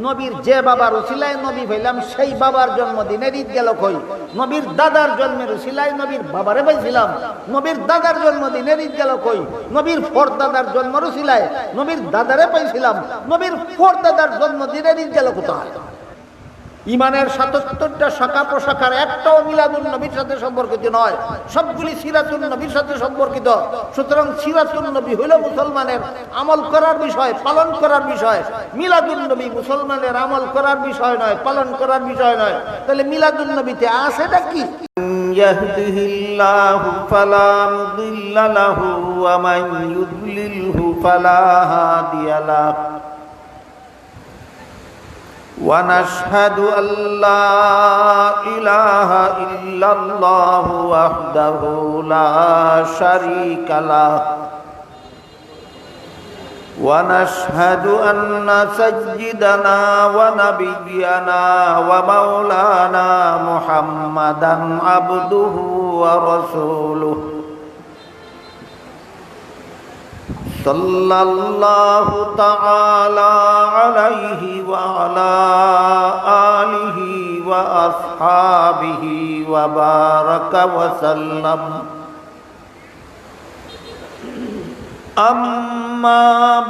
নবীর যে বাবার উসিলায় নবী হইলাম সেই বাবার জন্মদিনের ঈদ গেল কই? নবীর দাদার জন্মের উসিলায় নবীর বাবারে পাইছিলাম, নবীর দাদার জন্মদিনের ঈদ গেল কই? নবীর ফোর দাদার জন্মের উসিলায় নবীর দাদারে পাইছিলাম, নবীর ফোর দাদার জন্মদিনের ঈদ গেল কোথায়? ইমানের ৭৭টা শাখা প্রশাখার একটাও মিলাদুন নবীর সাথে সম্পর্কিত নয়, সবগুলি সিরাতুন নবীর সাথে সম্পর্কিত। সুতরাং সিরাতুন নবী হইল মুসলমানের আমল করার বিষয়, পালন করার বিষয়। মিলাদুন নবী মুসলমানের আমল করার বিষয় নয়, পালন করার বিষয় নয়। তাহলে মিলাদুন নবীতে আছেটা কি? ইয়াহদিহিল্লাহু ফালা মুদিল্লা লাহু ওয়া মান ইউদ্লিলহু ফালা হাদিয়া লাহু ونشهد أن لا إله إلا الله وحده لا شريك له ونشهد أن سيدنا ونبينا ومولانا محمدا عبده ورسوله صلى الله تعالى عليه وعلى آله وأصحابه وبارك وسلم. أما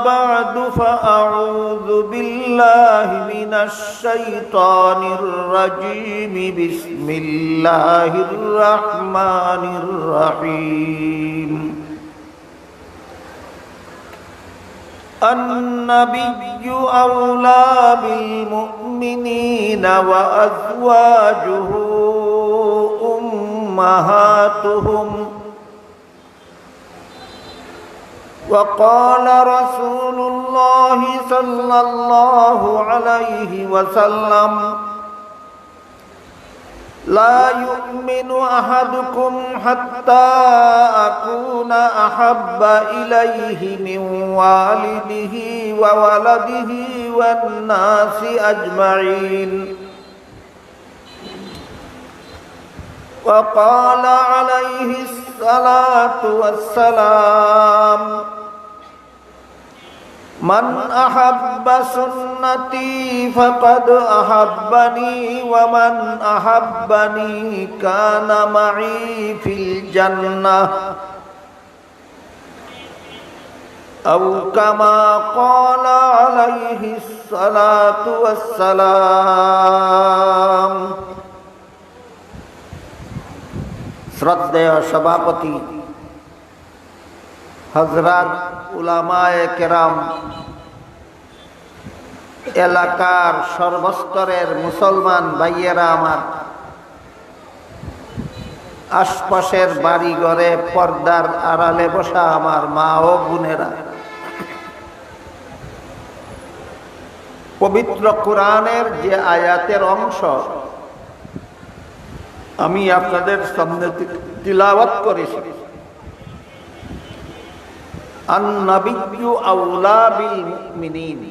بعد فأعوذ بالله من الشيطان الرجيم. بسم الله الرحمن الرحيم. النبي أولى بالمؤمنين وأزواجه أمهاتهم. وقال رسول الله صلى الله عليه وسلم: لا يؤمن أحدكم حتى أكون أحب إليه من والده وولده والناس أجمعين. وقال عليه الصلاة والسلام: من أحب سنتي فقد أحبني ومن أحبني كان معي في الجنة أو كما قال عليه الصلاة والسلام. শ্রদ্ধেয় সভাপতি, হযরত উলামায়ে কেরাম, এলাকার সর্বস্তরের মুসলমান ভাইয়েরা আমার, আশপাশের বাড়ি ঘরে পর্দার আড়ালে বসা আমার মা ও বোনেরা, পবিত্র কোরআনের যে আয়াতের অংশ আমি আপনাদের সামনে তিলাওয়াত করেছি, আন-নাবিয়্যু আওলা বিল মুমিনিন,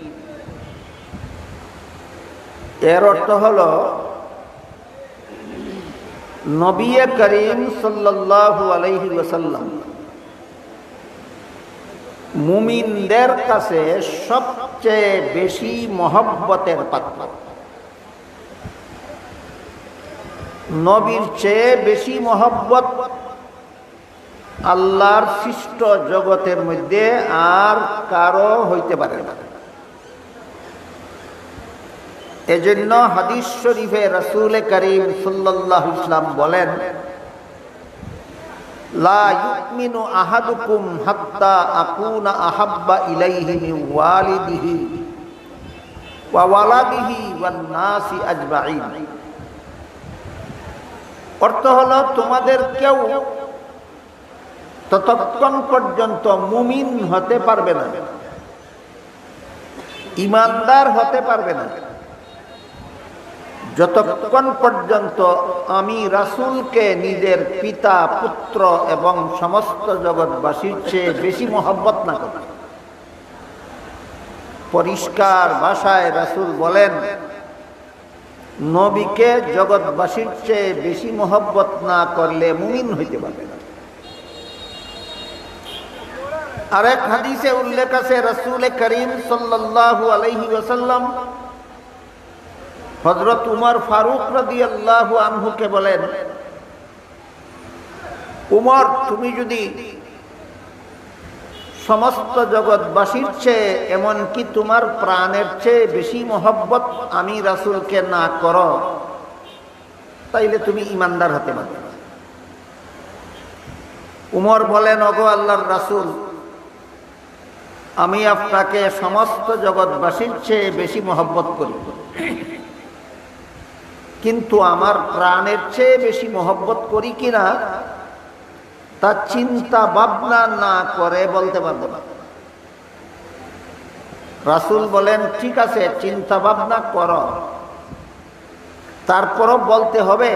এর অর্থ হলো নবী করিম সাল্লাল্লাহু আলাইহি ওয়াসাল্লাম মুমিনদের কাছে সবচেয়ে বেশি মহব্বতের পাত্র। নবীর চেয়ে বেশি মহব্বত আল্লাহর সৃষ্ট জগতের মধ্যে আর কারো হইতে পারে না। এজন্য হাদিস শরীফে রাসূল করিম সাল্লাল্লাহু আলাইহি ওয়াসাল্লাম বলেন: লা ইউমিনু আহাদুকুম হাত্তা আকুনা আহাব্বা ইলাইহি মিন ওয়ালিদিহি ওয়া ওয়ালাদিহি ওয়ান নাসি আজমাইন। অর্থ হলো, তোমাদের কেউ ততক্ষণ পর্যন্ত মুমিন হতে পারবে না, ঈমানদার হতে পারবে না, যতক্ষণ পর্যন্ত আমি রাসূলকে নিজের পিতা, পুত্র এবং সমস্ত জগৎবাসীর চেয়ে বেশি মহব্বত না করি। পরিষ্কার ভাষায় রাসূল বলেন, নবীকে জগৎবাসীর চেয়ে বেশি মহব্বত না করলে মুমিন হইতে পারবে না। আরেক হাদিসে উল্লেখ আছে, রাসূল করিম সাল্লাল্লাহু আলাইহি ওয়াসাল্লাম হযরত উমর ফারুক রাদিয়াল্লাহু আনহুকে বলেন, উমর, তুমি যদি সমস্ত জগৎবাসীর চেয়ে, এমনকি তোমার প্রাণের চেয়ে বেশি মহব্বত আমি রাসূলকে না করো, তাইলে তুমি ঈমানদার হতে পারবে না। উমর বলেন, ওগো আল্লাহর রাসূল, আমি আপনাকে সমস্ত জগৎবাসীর চেয়ে বেশি মহব্বত করি, কিন্তু আমার প্রাণের চেয়ে বেশি মহব্বত করি কিনা তা চিন্তা ভাবনা না করে বলতে পারবো না। রাসূল বলেন, ঠিক আছে, চিন্তা ভাবনা করো, তারপরও বলতে হবে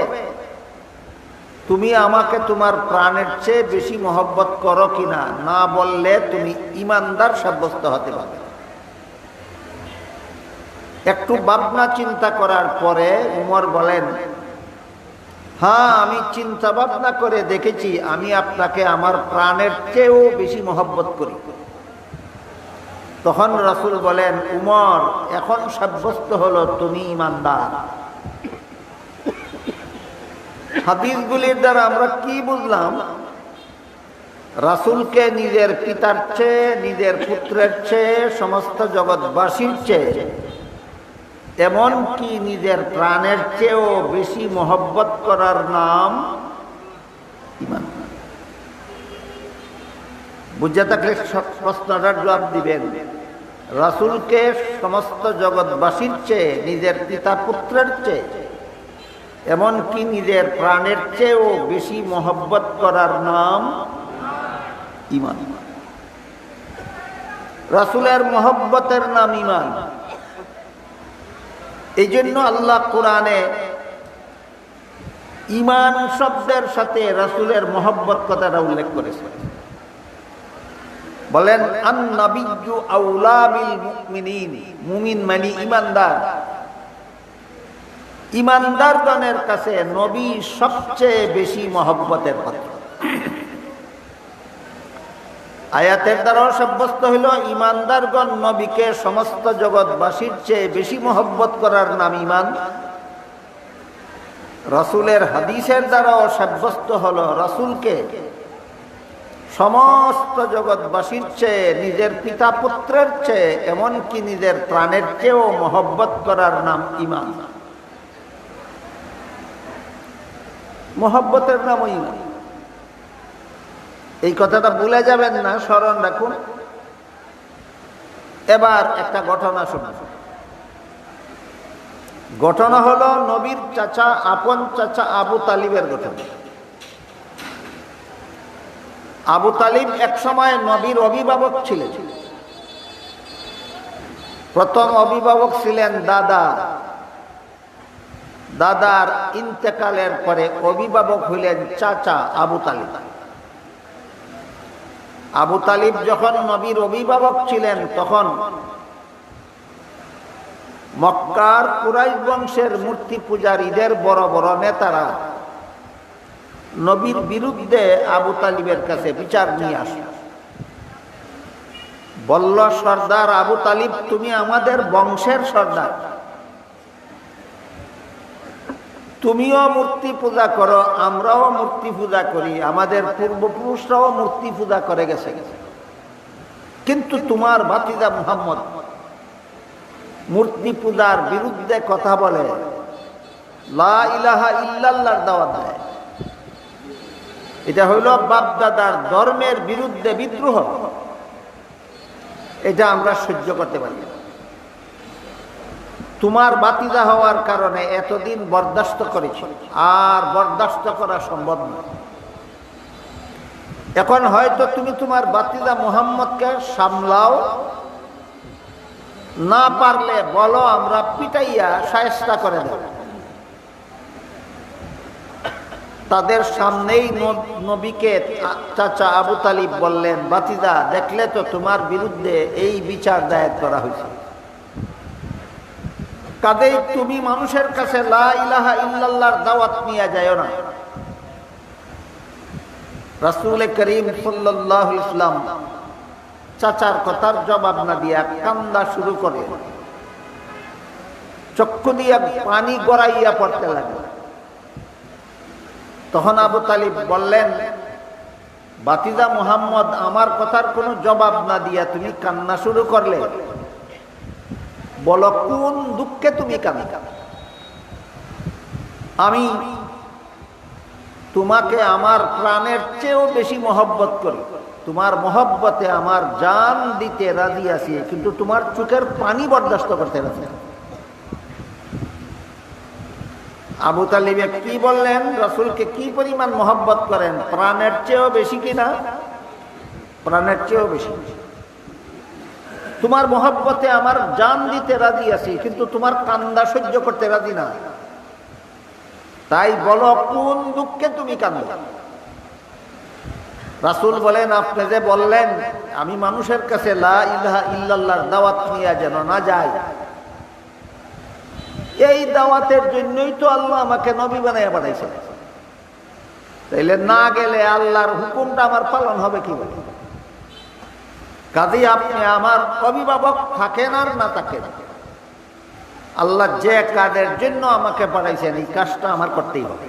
তুমি আমাকে তোমার প্রাণের চেয়ে বেশি মহব্বত করো কিনা। না বললে তুমি ঈমানদার সাব্যস্ত হতে পারবে না। একটু ভাবনা চিন্তা করার পরে উমর বলেন, হ্যাঁ, আমি চিন্তা ভাবনা করে দেখেছি, আমি আপনাকে আমার প্রাণের চেয়েও বেশি মহব্বত করি। তখন রাসূল বলেন, উমর, এখন সাব্যস্ত হলো তুমি ঈমানদার। হাদিসগুলির দ্বারা আমরা কি বুঝলাম? রাসূলকে নিজের পিতার চেয়ে, নিজের পুত্রের চেয়ে, সমস্ত জগৎবাসীর চেয়ে, এমনকি নিজের প্রাণের চেয়েও বেশি মহব্বত করার নাম ঈমান। বুঝে থাকলে প্রশ্নটার জবাব দিবেন। রাসূলকে সমস্ত জগৎবাসীর চেয়ে, নিজের পিতা পুত্রের চেয়ে, এমনকি নিজের প্রাণের চেয়েও বেশি মহব্বত করার নাম ঈমান। রাসূলের মহব্বতের নাম ঈমান। এই জন্য আল্লাহ কোরআনে ঈমান শব্দের সাথে রাসূলের মহব্বত কথাটা উল্লেখ করেছে। বলেন, আন-নাবিয়্যু আওলা বিল মুমিনিন। মুমিন মানে ঈমানদার। ঈমানদারগণের কাছে নবী সবচেয়ে বেশি মহব্বতের পাত্র। আয়াতের দ্বারাও সাব্যস্ত হইল ঈমানদারগণ নবীকে সমস্ত জগৎবাসীর চেয়ে বেশি মহব্বত করার নাম ঈমান। রাসূলের হাদিসের দ্বারাও সাব্যস্ত হলো রাসূলকে সমস্ত জগৎবাসীর চেয়ে, নিজের পিতা পুত্রের চেয়ে, এমনকি নিজের প্রাণের চেয়েও মহব্বত করার নাম ঈমান। মহব্বতের নাম ঈমান। এই কথাটা ভুলে যাবেন না, স্মরণ রাখুন। এবার একটা ঘটনা শুনুন। ঘটনা হলো নবীর চাচা, আপন চাচা আবু তালিবের ঘটনা। আবু তালিব এক সময় নবীর অভিভাবক ছিলেন। প্রথম অভিভাবক ছিলেন দাদা। দাদার ইন্তেকালের পরে অভিভাবক হইলেন চাচা আবু তালিব। আবু তালিব যখন নবীর অভিভাবক ছিলেন, তখন মক্কার কুরাইশ বংশের মূর্তি পূজারীদের বড় বড় নেতারা নবীর বিরুদ্ধে আবু তালিবের কাছে বিচার নিয়ে আসে। বলল, সর্দার আবু তালিব, তুমি আমাদের বংশের সর্দার, তুমিও মূর্তি পূজা করো, আমরাও মূর্তি পূজা করি, আমাদের পূর্বপুরুষরাও মূর্তি পূজা করে গেছে, কিন্তু তোমার ভাতিজা মুহাম্মদ মূর্তি পূজার বিরুদ্ধে কথা বলে, লা ইলাহা ইল্লাল্লাহর দাওয়াত দেয়। এটা হইল বাপদাদার ধর্মের বিরুদ্ধে বিদ্রোহ। এটা আমরা সহ্য করতে পারি না। তোমার ভাতিজা হওয়ার কারণে এতদিন বরদাস্ত করেছি, আর বরদাস্ত করা সম্ভব নয়। এখন হয়তো তুমি তোমার ভাতিজা মুহাম্মদকে সামলাও, না পারলে বলো আমরা পিটাইয়া শায়েস্তা করে দেব। তাদের সামনেই নবীকে চাচা আবু তালিব বললেন, ভাতিজা, দেখলে তো তোমার বিরুদ্ধে এই বিচার দায়ের করা হয়েছে, কাজেই তুমি মানুষের কাছে লা ইলাহা ইল্লাল্লাহর দাওয়াত নিয়ে যাও না। রাসূল করিম সাল্লাল্লাহু আলাইহি ওয়াসাল্লাম চাচার কথার জবাব না দিয়া কান্দা শুরু করে। চক্ষু দিয়া পানি গড়াইয়া পড়তে লাগলো। তখন আবু তালিব বললেন, বাতিজা মুহাম্মদ, আমার কথার কোনো জবাব না দিয়া তুমি কান্না শুরু করলে, বলো কোন দুঃখে তুমি কাঁদো? আমি তোমাকে আমার প্রাণের চেয়েও বেশি মহব্বত করি, তোমার মহব্বতে আমার জান দিতে রাজি আছি, কিন্তু তোমার চোখের পানি বরদাস্ত করতে রাজি। আবু তালিব কি বললেন? রাসূলকে কি পরিমাণ মহব্বত করেন? প্রাণের চেয়েও বেশি কিনা? প্রাণের চেয়েও বেশি। তোমার মহব্বতে আমার জান দিতে রাজি আছি, কিন্তু তোমার কান্না সহ্য করতে রাজি না। তাই বলো কোন দুঃখে তুমি কাঁদো? রাসূল বলেন, আপনি যে বললেন আমি মানুষের কাছে লা ইলাহা ইল্লাল্লাহর দাওয়াত নিয়ে যেন না যাই, এই দাওয়াতের জন্যই তো আল্লাহ আমাকে নবী বানাইয়া পাঠাইছেন। তাইলে না গেলে আল্লাহর হুকুমটা আমার পালন হবে কিভাবে? কাজেই আপনি আমার অভিভাবক থাকেন আর না থাকেন, আল্লাহ যে কাজের জন্য আমাকে পাঠাইছেন এই কাজটা আমার করতেই হবে।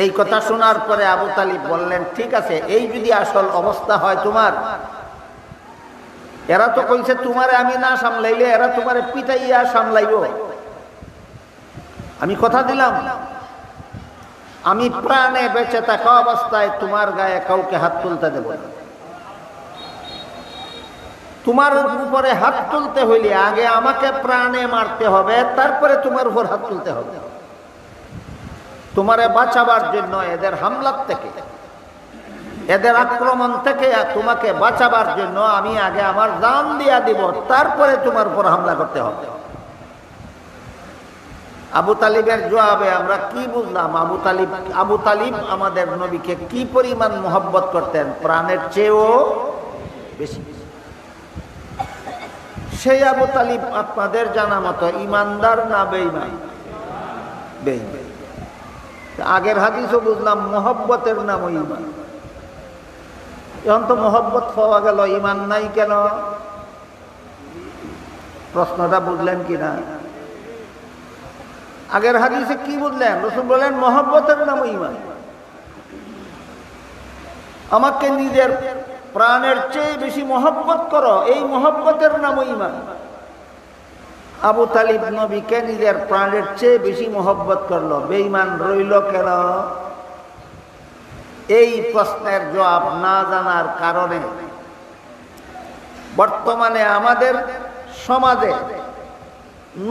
এই কথা শোনার পরে আবু তালিব বললেন, ঠিক আছে, এই যদি আসল অবস্থা হয় তোমার, এরা তো কইছে তোমারে আমি না সামলাইলে এরা তোমারে পিটাইয়া সামলাইব। আমি কথা দিলাম, আমি প্রাণে বেঁচে থাকা অবস্থায় তোমার গায়ে কাউকে হাত তুলতে দেব না। তোমার উপরে হাত তুলতে হইলে আগে আমাকে প্রাণে মারতে হবে, তারপরে তোমার উপর হাত তুলতে হবে। তোমারে বাঁচাবার জন্য এদের হামলার থেকে, এদের আক্রমণ থেকে তোমাকে বাঁচাবার জন্য আমি আগে আমার জান দিয়া দিব, তারপরে তোমার উপর হামলা করতে হবে। আবু তালিবের জবাবে আমরা কি বুঝলাম? আবু তালিব আমাদের নবীকে কি পরিমাণ মহব্বত করতেন? প্রাণের চেয়েও বেশি। সেই আবু তালিব আপনাদের জানা মতো ইমানদার না বেঈমান? বেঈমান। আগের হাদিসও বুঝলাম মহব্বতের নাম ঈমান। এখন তো মহব্বত পাওয়া গেল, ঈমান নাই কেন? প্রশ্নটা বুঝলেন কিনা? আগের হাদিসে কি বুঝলেন? রাসূল বলেন মহব্বতের নাম ঈমান। আমাকে নিজের প্রাণের চেয়ে বেশি মহব্বত করো, এই মহব্বতের নাম ঈমান। আবু তালিব নবীকে নিজের প্রাণের চেয়ে বেশি মহব্বত করলো, বেঈমান রইল কেন? এই প্রশ্নের জবাব না জানার কারণে বর্তমানে আমাদের সমাজে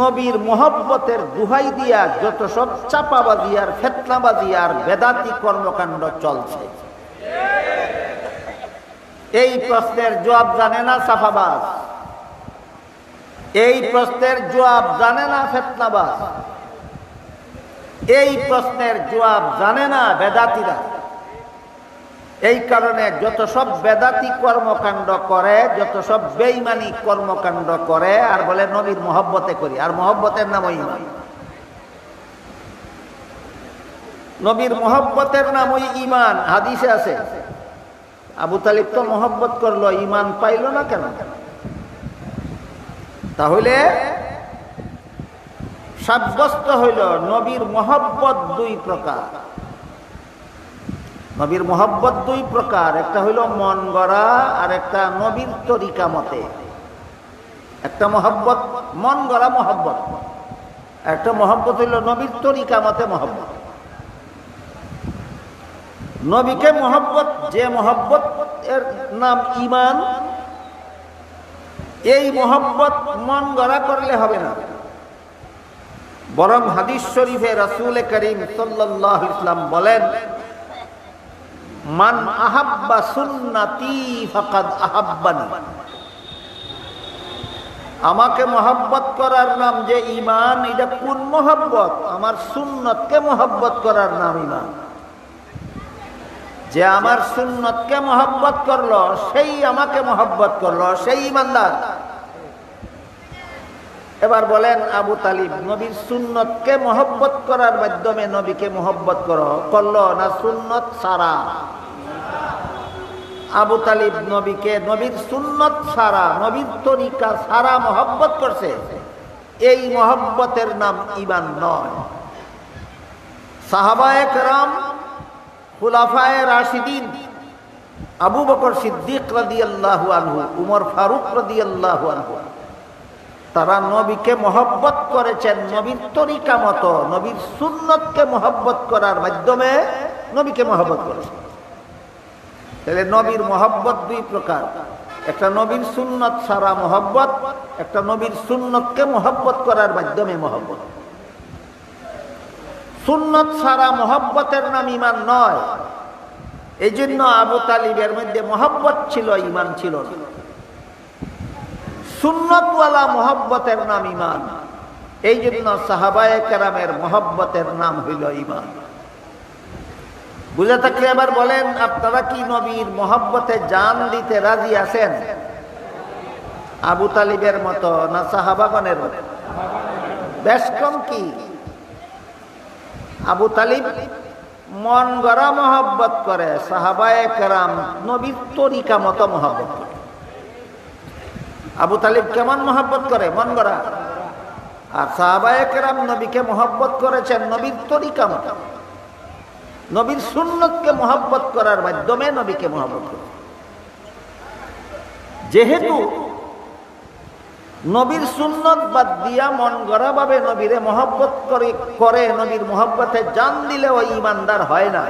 নবীর মহব্বতের দুহাই দিয়া যত সব চাপাবাজি আর ফিতনাবাজি আর বেদাতি কর্মকাণ্ড চলছে, এই প্রশ্নের জবাব জানে না সাফাবাজ, এই প্রশ্নের জবাব জানে না ফিতনাবাজ, এই প্রশ্নের জবাব জানে না বেদাতিরা। এই কারণে যত সব বেদাতি কর্মকাণ্ড করে, যত সব বেঈমানি কর্মকাণ্ড করে আর বলে নবীর মহব্বতে করি, আর মহব্বতের নাম ঈমান। নবীর মহব্বতের নাম ওই ঈমান, হাদিসে আছে। আবু তালিব তো মহব্বত করলো, ঈমান পাইল না কেন? তাহলে সাব্যস্ত হইল নবীর মহব্বত দুই প্রকার। নবীর মহব্বত দুই প্রকার, একটা হইল মন গড়া আর একটা নবীর তরিকা মতে। একটা মহব্বত মন গড়া মহব্বত, একটা মহব্বত হইল নবীর তরিকা মতে মহব্বত। নবীকে মহব্বত, যে মহব্বত এর নাম ঈমান, এই মহব্বত মন গড়া করলে হবে না, বরং হাদিস শরীফে রাসূল করিম সাল্লাল্লাহু আলাইহি ওয়াসাল্লাম বলেন, মান আহাব্বা সুন্নতি ফাকাদ আহাব্বানি। আমাকে মহব্বত করার নাম যে ঈমান, এটা কোন মহব্বত? আমার সুন্নতকে মহব্বত করার নাম ঈমান। যে আমার সুন্নতকে মহব্বত করলো সেই আমাকে মহব্বত করলো, সেই ঈমানদার। এবার বলেন আবু তালিব নবীর সুন্নতকে মহব্বত করার মাধ্যমে নবীকে মহব্বত করলো না সুন্নত ছাড়া? আবু তালিব নবীকে নবীর সুন্নত ছাড়া, নবীর তরিকা ছাড়া মহব্বত করছে, এই মহব্বতের নাম ঈমান নয়। সাহাবায়ে কেরাম, খুলাফায়ে রাশিদিন, আবু বকর সিদ্দিক রাদিয়াল্লাহু আনহু, উমর ফারুক রাদিয়াল্লাহু আনহু, তারা নবীকে মহব্বত করেছেন নবীর তরিকা মতো, নবীর সুন্নতকে মহব্বত করার মাধ্যমে নবীকে মহব্বত করেছেন। তাহলে নবীর মহব্বত দুই প্রকার, একটা নবীর সুন্নত ছাড়া মহব্বত, একটা নবীর সুন্নতকে মহব্বত করার মাধ্যমে মহব্বত। সুন্নত ছাড়া মহব্বতের নাম ঈমান নয়। এই জন্য আবু তালিবের মধ্যে মহব্বত ছিল, ঈমান ছিল না। সুন্নতওয়ালা মহব্বতের নাম ঈমান। এই জন্য সাহাবায়ে কেরামের মহব্বতের নাম হইল ঈমান। বুঝে থাকলে এবার বলেন, আপনারা কি নবীর মহব্বতে জান দিতে রাজি আছেন? আবু তালিবের মতো না সাহাবাগণের মতো? বেশ কম কি? আবু তালিব মন গড়া মহব্বত করে, সাহাবায়ে কেরাম নবীর তরিকা মতো মহব্বত করে। আবু তালিব কেমন মহব্বত করে? মন গড়া। আর সাহাবায়ে কেরাম নবীকে মহব্বত করেছেন নবীর তরিকা মতো, নবীর সুন্নতকে মহব্বত করার মাধ্যমে নবীকে মহব্বত করে। যেহেতু নবীর সুন্নত বাদ দিয়া মন গড়া ভাবে নবীরে মহব্বত করে নবীর মহব্বতে জান দিলে ওই ঈমানদার হয় না।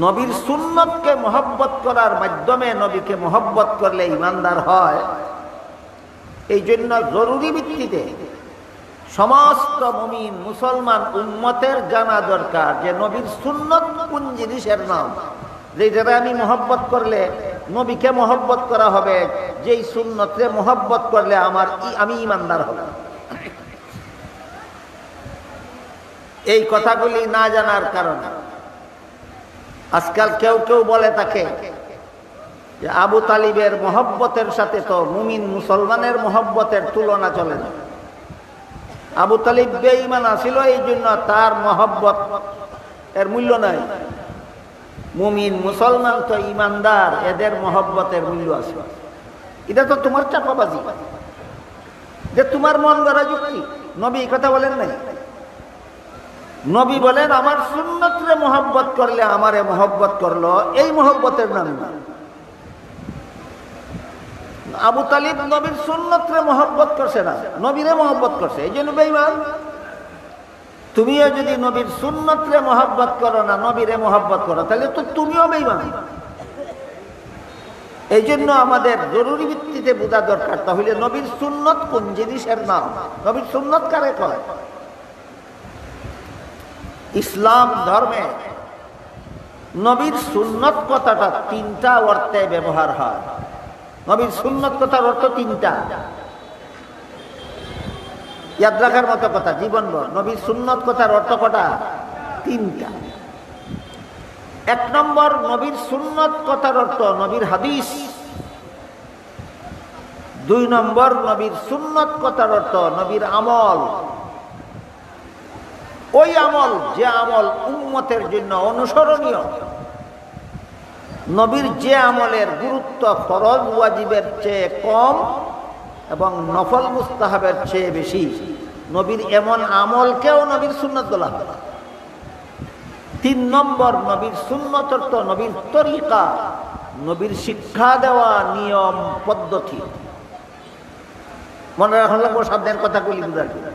নবীর সুন্নতকে মহব্বত করার মাধ্যমে নবীকে মহব্বত করলে ঈমানদার হয়। এই জন্য জরুরি ভিত্তিতে সমস্ত মুমিন মুসলমান উম্মতের জানা দরকার যে নবীর সুন্নত কোন জিনিসের নাম, যেটা আমি মহব্বত করলে নবীকে মহব্বত করা হবে, যেই সুন্নতরে মহব্বত করলে আমি ঈমানদার হব। এই কথাগুলি না জানার কারণে আজকাল কেউ কেউ বলে থাকে যে আবু তালিবের মহব্বতের সাথে তো মুমিন মুসলমানের মহব্বতের তুলনা চলে না। আবু তালিব বেঈমান ছিল, এই জন্য তার মহব্বত এর মূল্য নাই। মুমিন মুসলমান তো ঈমানদার, এদের মহব্বতের মূল্য আছে। এটা তো তোমার চাপাবাজি, যে তোমার মন গড়া যুক্তি। নবী এই কথা বলেন নাই। নবী বলেন আমার সুন্নতরে মহব্বত করলে আমারে মহব্বত করলো, এই মহব্বতের নাম না। আবু তালিব নবীর সুন্নতরে মহব্বত করছে না, নবীরে মহব্বত করছে, এই জন্য বেঈমান। তুমিও যদি নবীর সুন্নতরে মহব্বত করো না, নবীরে মহব্বত করো, তাহলে তো তুমিও বেঈমান। এই জন্য আমাদের জরুরি ভিত্তিতে বোঝা দরকার, তাহলে নবীর সুন্নত কোন জিনিসের নাম, নবীর সুন্নত কারে কয়। ইসলাম ধর্মে নবীর সুন্নত কথাটা তিনটা অর্থে ব্যবহার হয়। নবীর সুন্নত কথার অর্থ তিনটা, ইয়াদ রাখার মতো কথা জীবনভর। নবীর সুন্নত কথার অর্থ কটা? তিনটা। এক নম্বর, নবীর সুন্নত কথার অর্থ নবীর হাদিস। দুই নম্বর, নবীর সুন্নত কথার অর্থ নবীর আমল। ওই আমল যে আমল উম্মতের জন্য অনুসরণীয়, নবীর যে আমলের গুরুত্ব ফরজ ওয়াজিবের চেয়ে কম এবং নফল মুস্তাহাবের চেয়ে বেশি, নবীর এমন আমলকেও নবীর সুন্নত বলা হয়। তিন নম্বর, নবীর সুন্নত অর্থ নবীর তরিকা, নবীর শিক্ষা দেওয়া নিয়ম পদ্ধতি। মনে রাখা লাগবো সামনের কথাগুলি বুঝার জন্য।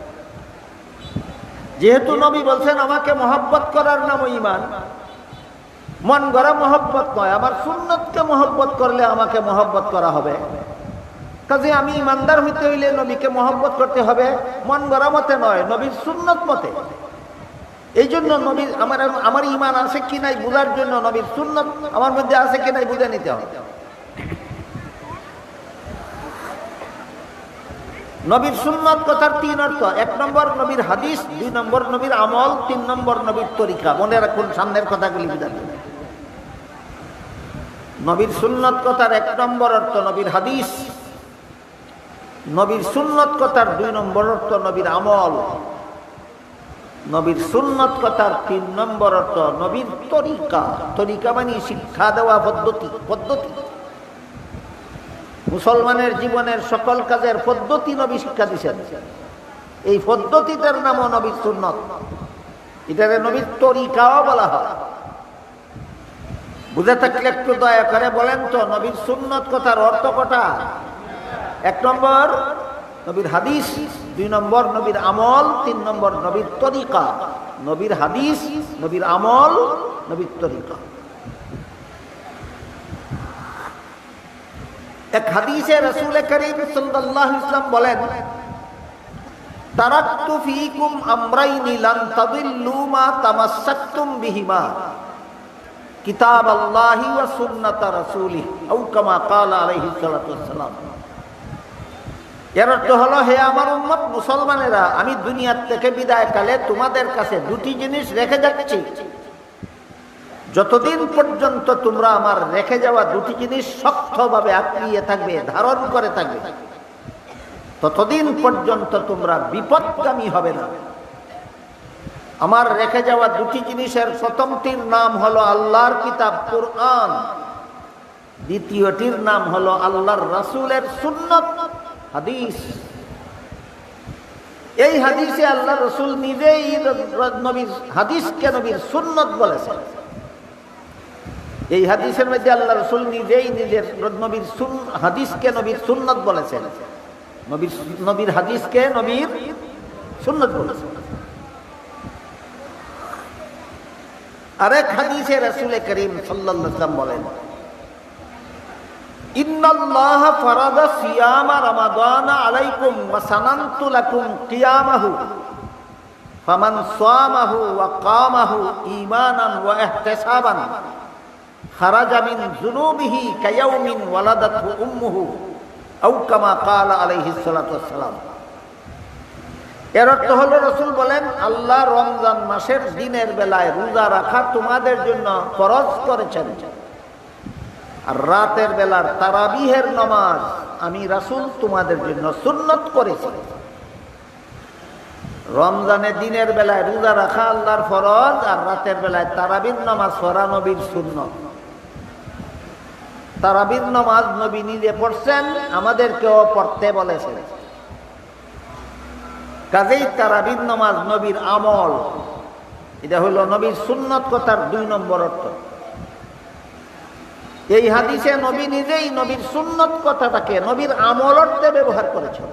যেহেতু নবী বলছেন আমাকে মহব্বত করার নাম ঈমান, মন গড়া মহব্বত নয়, আমার সুন্নতকে মহব্বত করলে আমাকে মহব্বত করা হবে। কাজে আমি ঈমানদার হইতে হইলে নবীকে মহব্বত করতে হবে, মন গড়া মতে নয়, নবীর সুন্নত মতে। এই জন্য নবীর আমার ঈমান আছে কি নাই বুঝার জন্য নবীর সুন্নত আমার মধ্যে আছে কি নাই বুঝে নিতে হবে। নবীর সুন্নত কথার তিন অর্থ, এক নম্বর নবীর হাদিস, দুই নম্বর নবীর আমল, তিন নম্বর নবীর তরিকা। মনে রাখুন সামনের কথাগুলি বুঝার জন্য। নবীর সুন্নত কথার এক নম্বর অর্থ নবীর হাদিস, নবীর সুন্নত কথার দুই নম্বর অর্থ নবীর আমল, নবীর সুন্নত কথার তিন নম্বর অর্থ নবীর তরিকা। তরিকা মানে শিক্ষা দেওয়া পদ্ধতি। মুসলমানের জীবনের সকল কাজের পদ্ধতি নবী শিক্ষা দিয়েছেন। এই পদ্ধতিটার নামও নবীর সুন্নত, এটারে নবীর তরিকাও বলা হয়। বুঝে থাকলে একটু দয়া করে বলেন তো নবীর সুন্নত কথার অর্থ কটা? 1 নম্বর নবীর হাদিস, 2 নম্বর নবীর আমল, 3 নম্বর নবীর তরিকা। নবীর হাদিস, নবীর আমল, নবীর তরিকা। এক হাদিসে রাসূল করিম সাল্লাল্লাহু আলাইহি ওয়াসাল্লাম বলেন, তারাকতু ফীকুম আমরাইনি লান তাদিল্লু মা তামাসসাকতুম বিহিমা কিতাবাল্লাহি ওয়া সুন্নাতা রাসূলিহি আও কামা ক্বালা আলাইহিস সালাতু ওয়াসসালাম। এর অর্থ হলো, হে আমার উম্মত মুসলমানেরা, আমি দুনিয়ার থেকে বিদায়কালে তোমাদের কাছে 2টি জিনিস রেখে যাচ্ছি। যতদিন পর্যন্ত তোমরা আমার রেখে যাওয়া 2টি জিনিস শক্তভাবে আঁকড়িয়ে থাকবে, ধারণ করে থাকবে, ততদিন পর্যন্ত তোমরা বিপদগামী হবে না। আমার রেখে যাওয়া 2টি জিনিসের প্রথমটির নাম হলো আল্লাহর কিতাব কুরআন, দ্বিতীয়টির নাম হলো আল্লাহর রাসূলের সুন্নাত হাদিস। এই হাদিসে আল্লাহ রাসূল নিজেই নবীর হাদিসকে নবীর সুন্নাত বলেছেন। এই হাদিসের মধ্যে আল্লাহ রাসূল নিজেই নিজের নবীর হাদিসকে নবীর সুন্নাত বলেছেন, নবীর হাদিসকে নবীর সুন্নাত বলেছেন। আরেক হাদিসে রাসূল করিম সাল্লাল্লাহু আলাইহি ওয়াসাল্লাম বলেন, ইন্নাল্লাহা ফারাদা সিয়ামা রমাদান আলাইকুম ওয়া সানানতু লাকুম কিয়ামাহু ফামান সামাহু ওয়া কামাহু ঈমানান ওয়া ইহতিসাবান খারাজা মিন যুনুবিহি কায়াউমিন ওয়ালাদাতহু উম্মুহু আও কামা ক্বালা আলাইহিস সালাতু ওয়াসসালাম। এর অর্থ হলো, রাসূল বলেন, আল্লাহ রমজান মাসের দিনের বেলায় রোজা রাখা তোমাদের জন্য ফরজ করেছেন, আর রাতের বেলার তারাবিহের নামাজ আমি রাসূল তোমাদের জন্য সুন্নত করেছি। রমজানের দিনের বেলায় রোজা রাখা আল্লাহর ফরজ, আর রাতের বেলায় তারাবির নামাজ পড়া নবীর সুন্নত। তারাবির নামাজ নবী নিজে পড়ছেন, আমাদেরকেও পড়তে বলেছেন। কাজেই তারাবির নামাজ নবীর আমল, এটা হলো নবীর সুন্নত কথার 2 নম্বর অর্থ। এই হাদিসে নবী নিজেই নবীর সুন্নত কথাটাকে নবীর আমল অর্থে ব্যবহার করেছেন।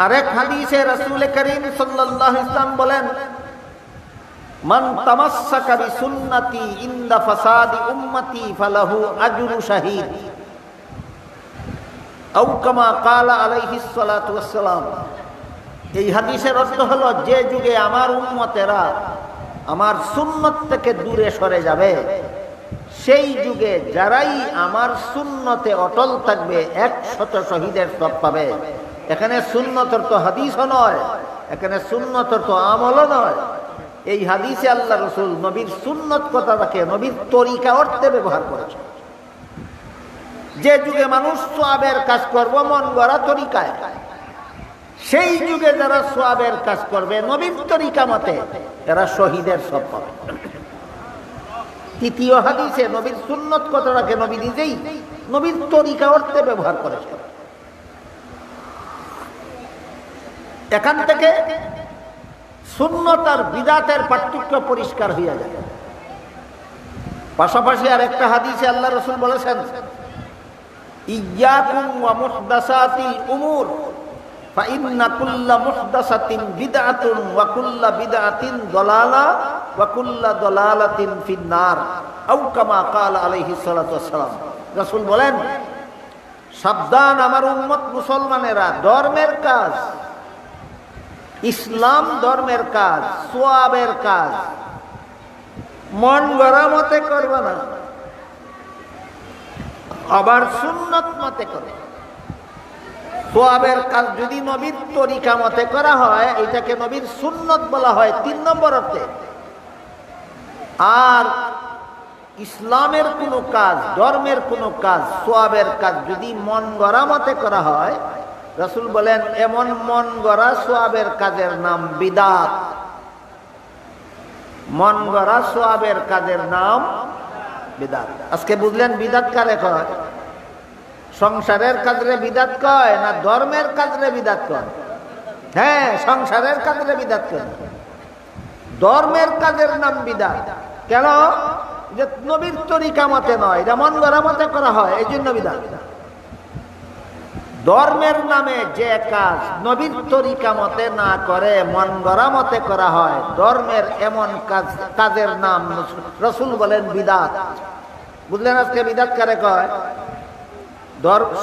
আরেক হাদিসে রাসূল করিম সাল্লাল্লাহু আলাইহি ওয়াসাল্লাম বলেন, মান তামাসসাকা বিসুন্নতি ইনদা ফাসাদি উম্মতি ফালাহু আজরু শাহীদ আও কামা ক্বালা আলাইহিস সালাতু ওয়াসসালাম। এই হাদিসের অর্থ হলো, যে যুগে আমার উম্মতেরা আমার সুন্নত থেকে দূরে সরে যাবে, সেই যুগে যারাই আমার সুন্নতে অটল থাকবে 100 শহীদের সব পাবে। এখানে সুন্নত অর্থ হাদিসও নয়, এখানে সুন্নত অর্থ আমলও নয়। এই হাদিসে আল্লাহ রাসূল নবীর সুন্নত কথাটাকে নবীর তরিকা অর্থে ব্যবহার করেছে। যে যুগে মানুষ সওয়াবের কাজ করবে মন গড়া তরিকায়, সেই যুগে যারা সওয়াবের কাজ করবে নবীর তরিকা মতে, এরা শহীদের সব পাবে। তৃতীয় হাদিসে নবীর সুন্নত কথাটাকে নবী নিজেই নবীর তরিকা অর্থে ব্যবহার করেছেন। এখান থেকে সুন্নত আর বিদআতের পার্থক্য পরিষ্কার হয়ে যায়। পাশাপাশি আর একটা হাদিসে আল্লাহ রাসূল বলেছেন, ইয়্যাকুম ওয়া মুহদাসাতিল উমুর ফাইন্না কুল্লা মুহদাসাতিন বিদআতুন ওয়া কুল্লা বিদআতিন দালালা ওয়া কুল্লা দালালাতিন ফিন্নার আও কামা ক্বালা আলাইহিস সালাতু ওয়াসসালাম। রাসূল বলেন, সাবধান আমার উম্মত মুসলমানেরা, ধর্মের কাজ, ইসলাম ধর্মের কাজ, সওয়াবের কাজ মন গড়া মতে করবে না, আবার সুন্নত মতে করে। সওয়াবের কাজ যদি নবীর তরিকা মতে করা হয়, এটাকে নবীর সুন্নত বলা হয় 3 নম্বর অর্থে। আর ইসলামের কোনো কাজ, ধর্মের কোনো কাজ, সওয়াবের কাজ যদি মন গড়া মতে করা হয়, রাসূল বলেন, এমন মন গড়া সওয়াবের কাজের নাম বিদআত। মন গড়া সওয়াবের কাজের নাম বিদআত। আজকে বুঝলেন বিদআত কারে কয়? সংসারের কাজরে বিদাত কয় না ধর্মের কাজরে বিদাত কয়? হ্যাঁ, সংসারের কাজরে বিদাত কয়। ধর্মের কাজের নাম বিদাত। কেন? যে নবীর তরিকা মতে নয়, এটা মন গড়া মতে করা হয়, এই জন্য বিদাত। ধর্মের নামে যে কাজ নবীর তরিকা মতে না করে মন গড়া মতে করা হয়, ধর্মের এমন কাজের নাম রাসূল বলেন বিদাত। বুঝলেন আজকে বিদাত কারে কয়?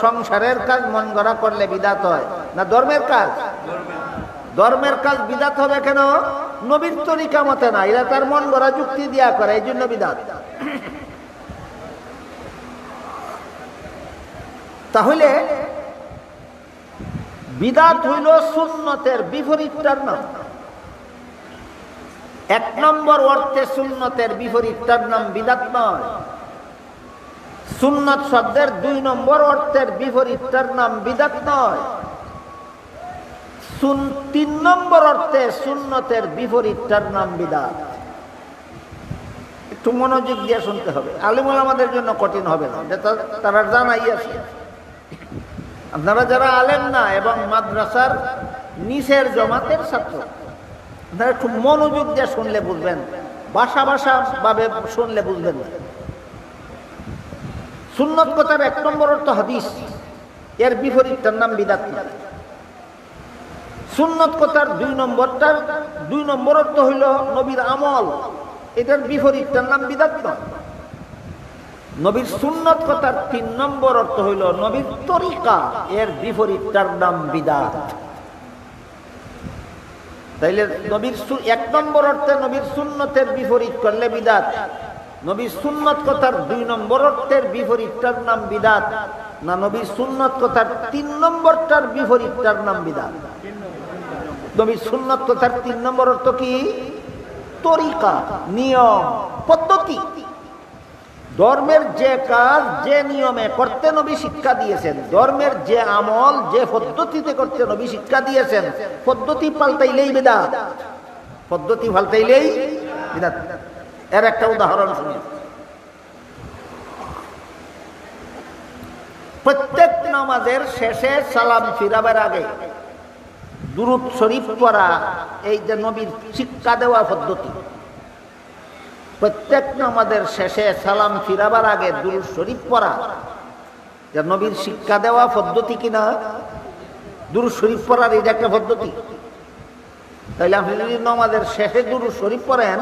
সংসারের কাজ মন গড়া করলে বিদাত হয় না ধর্মের কাজ? ধর্মের কাজ বিদাত হবে কেন? নবীর তরিকা মতে না, এরা তার মন গড়া যুক্তি দিয়া করে, এই জন্য বিদাত। তাহলে বিদাত হইল সুন্নতের বিপরীতটার নাম। এক নম্বর অর্থে সুন্নতের বিপরীতটার নাম বিদাত নয়। সুন্নত শব্দের 2 নম্বর অর্থের বিপরীতটার নাম বিদাত নয়। 3 নম্বর অর্থে সুন্নতের বিপরীতটার নাম বিদাত। একটু মনোযোগ দিয়ে শুনতে হবে, আলিম ওলামাদের জন্য কঠিন হবে না, তারা জানাই আছে। আপনারা যারা আলেম না এবং মাদ্রাসার নিচের জমাতের ছাত্র, আপনারা একটু মনোযোগ দিয়ে শুনলে বুঝবেন, ভাষা ভাবে শুনলে বুঝবেন না। সুন্নত কথার 1 নম্বর অর্থ হাদিস, এর বিপরীতটার নাম বিদাত না। সুন্নত কথার 2 নম্বর অর্থ হইল নবীর আমল, এটার বিপরীতটার নাম বিদাত না। নবীর সুন্নত কথার 3 নম্বর অর্থ হইল নবীর তরিকা, এর বিপরীতটার নাম বিদাত। তাইলে নবীর 1 নম্বর অর্থে নবীর সুন্নতের বিপরীত করলে বিদাত, নবীর সুন্নত কথার 2 নম্বর অর্থের বিপরীতটার নাম বিদাত, না নবীর সুন্নত কথার 3 নম্বরটার বিপরীতটার নাম বিদাত? নবীর সুন্নত কথার 3 নম্বর অর্থ কি? তরিকা, নিয়ম, পদ্ধতি। ধর্মের যে কাজ যে নিয়মে করতে নবী শিক্ষা দিয়েছেন, ধর্মের যে আমল যে পদ্ধতিতে করতে নবী শিক্ষা দিয়েছেন, পদ্ধতি পাল্টাইলেই বিদাত। পদ্ধতি পাল্টাইলেই বিদাত। এর একটা উদাহরণ শুনি। প্রত্যেক নামাজের শেষে সালাম ফিরাবার আগে দুরূদ শরীফ পড়া, এই যে নবীর শিক্ষা দেওয়া পদ্ধতি। প্রত্যেক নামাজের শেষে সালাম ফিরাবার আগে দুরূদ শরীফ পড়া, যে নবীর শিক্ষা দেওয়া পদ্ধতি কিনা? দুরূদ শরীফ পড়ার এটা একটা পদ্ধতি। তাইলে আপনি যদি নামাজের শেষে দুরূদ শরীফ পড়েন,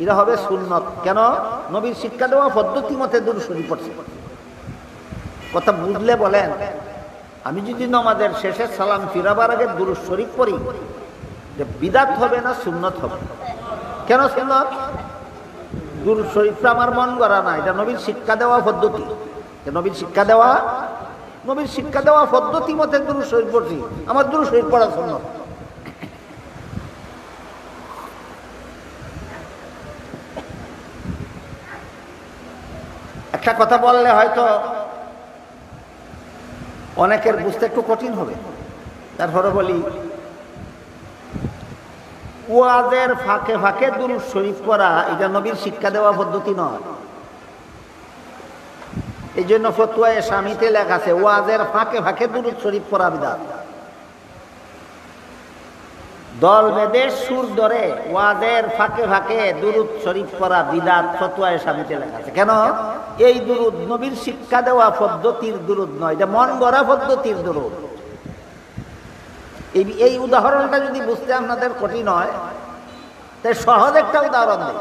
এটা হবে সুন্নত। কেন? নবীর শিক্ষা দেওয়া পদ্ধতি মতে দুরূদ শরীফ পড়ছে। কথা বুঝলে বলেন, আমি যদি নামাজের শেষে সালাম ফিরাবার আগে দুরূদ শরীফ পড়ি, যে বিদাত হবে না সুন্নত হবে? কেন সুন্নত? দুরূদ শরীফটা আমার মন গড়া না, এটা নবীর শিক্ষা দেওয়া পদ্ধতি। নবীর শিক্ষা দেওয়া পদ্ধতি মতে দুরূদ শরীফ পড়ছি, আমার দুরূদ শরীফ পড়া সুন্নত। একটা কথা বললে হয়তো অনেকের বুঝতে একটু কঠিন হবে, তারপরে বলি, ওয়াজের ফাঁকে ফাঁকে দুরূদ শরীফ পড়া এটা নবীর শিক্ষা দেওয়া পদ্ধতি নয়। এই জন্য ফতোয়ায়ে শামীতে লেখা আছে ওয়াজের ফাঁকে ফাঁকে দুরূদ শরীফ পড়া বিদাত। দল বেঁধে সুর ধরে ওয়াজের ফাঁকে ফাঁকে দুরূদ শরীফ পড়া বিদাত, ফতোয়ায়ে শামীতে লেখা আছে। কেন? এই দুরূদ নবীর শিক্ষা দেওয়া পদ্ধতির দুরূদ নয়, এটা মন গড়া পদ্ধতির দুরূদ। এই উদাহরণটা যদি বুঝতে আপনাদের কঠিন হয়, তাই সহজ একটা উদাহরণ দেই।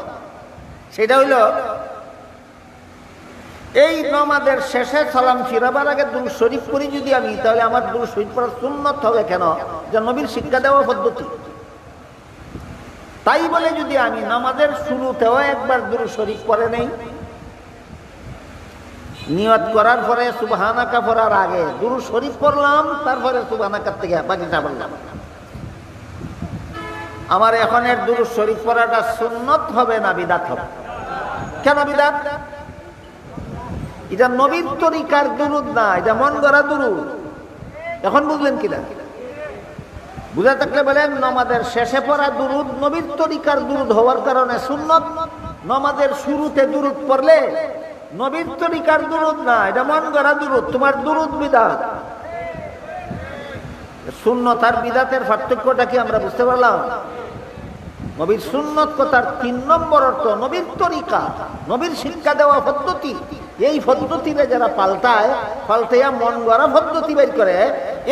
সেটা হইল, এই নামাজের শেষে সালাম ফিরাবার আগে দুরূদ শরীফ পড়ি যদি আমি, তাহলে আমার দুরূদ শরীফ পড়া সুন্নত হবে। কেন? যে নবীর শিক্ষা দেওয়া পদ্ধতি। তাই বলে যদি আমি নামাজের শুরুতেও একবার দুরূদ শরীফ পড়ে নেই, নিয়ত করার পরে সুবহানাকা পড়ার আগে দুরূদ শরীফ পড়লাম, তারপরে সুবহানাকা থেকে বাকিটা বললাম, আমার এখনের দুরূদ শরীফ পড়াটা সুন্নত হবে না বিদাত হবে? কেন বিদাত? এটা নবীর তরিকার দুরূদ না, এটা মন গড়া দুরূদ। এখন বুঝলেন কিনা? বুঝা থাকলে বলেন, নামাজের শেষে পড়া দুরূদ নবীর তরিকার দুরূদ হওয়ার কারণে সুন্নত। নামাজের শুরুতে দুরূদ পড়লে নবীর তরিকার দুরুদ না, এটা মন গড়া দুরুদ। তোমার দুরুদ বিদাত। সুন্নত আর বিদাতের পার্থক্যটা কি আমরা বুঝতে পারলাম? নবীর সুন্নত কথার ৩ নম্বর অর্থ নবীর তরিকা, নবীর শিক্ষা দেওয়া পদ্ধতি। এই পদ্ধতিতে যারা পাল্টাইয়া মন গড়া পদ্ধতি বের করে,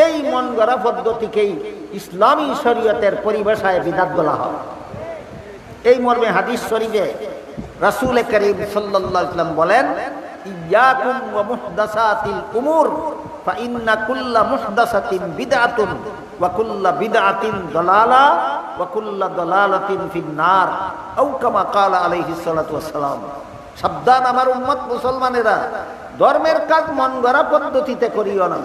এই মন গড়া পদ্ধতিকেই ইসলামী শরীয়তের পরিভাষায় বিদাত বলা হয়। এই মর্মে হাদিস শরীফে রাসূল করিম সাল্লাল্লাহু আলাইহি ওয়াসাল্লাম বলেন, ইয়াকুম ওয়া মুহদাসাতিল উমুর ফা ইন্না কুল্লা মুহদাসাতিন বিদআতুন ওয়া কুল্লা বিদআতিন দালালা ওয়া কুল্লা দালালাতিন ফিন্নার, আও কামা ক্বালা আলাইহিস সালাতু ওয়াস সালাম। সাবধান আমার উম্মত মুসলমানেরা, ধর্মের কাজ মন গড়া পদ্ধতিতে করিও না,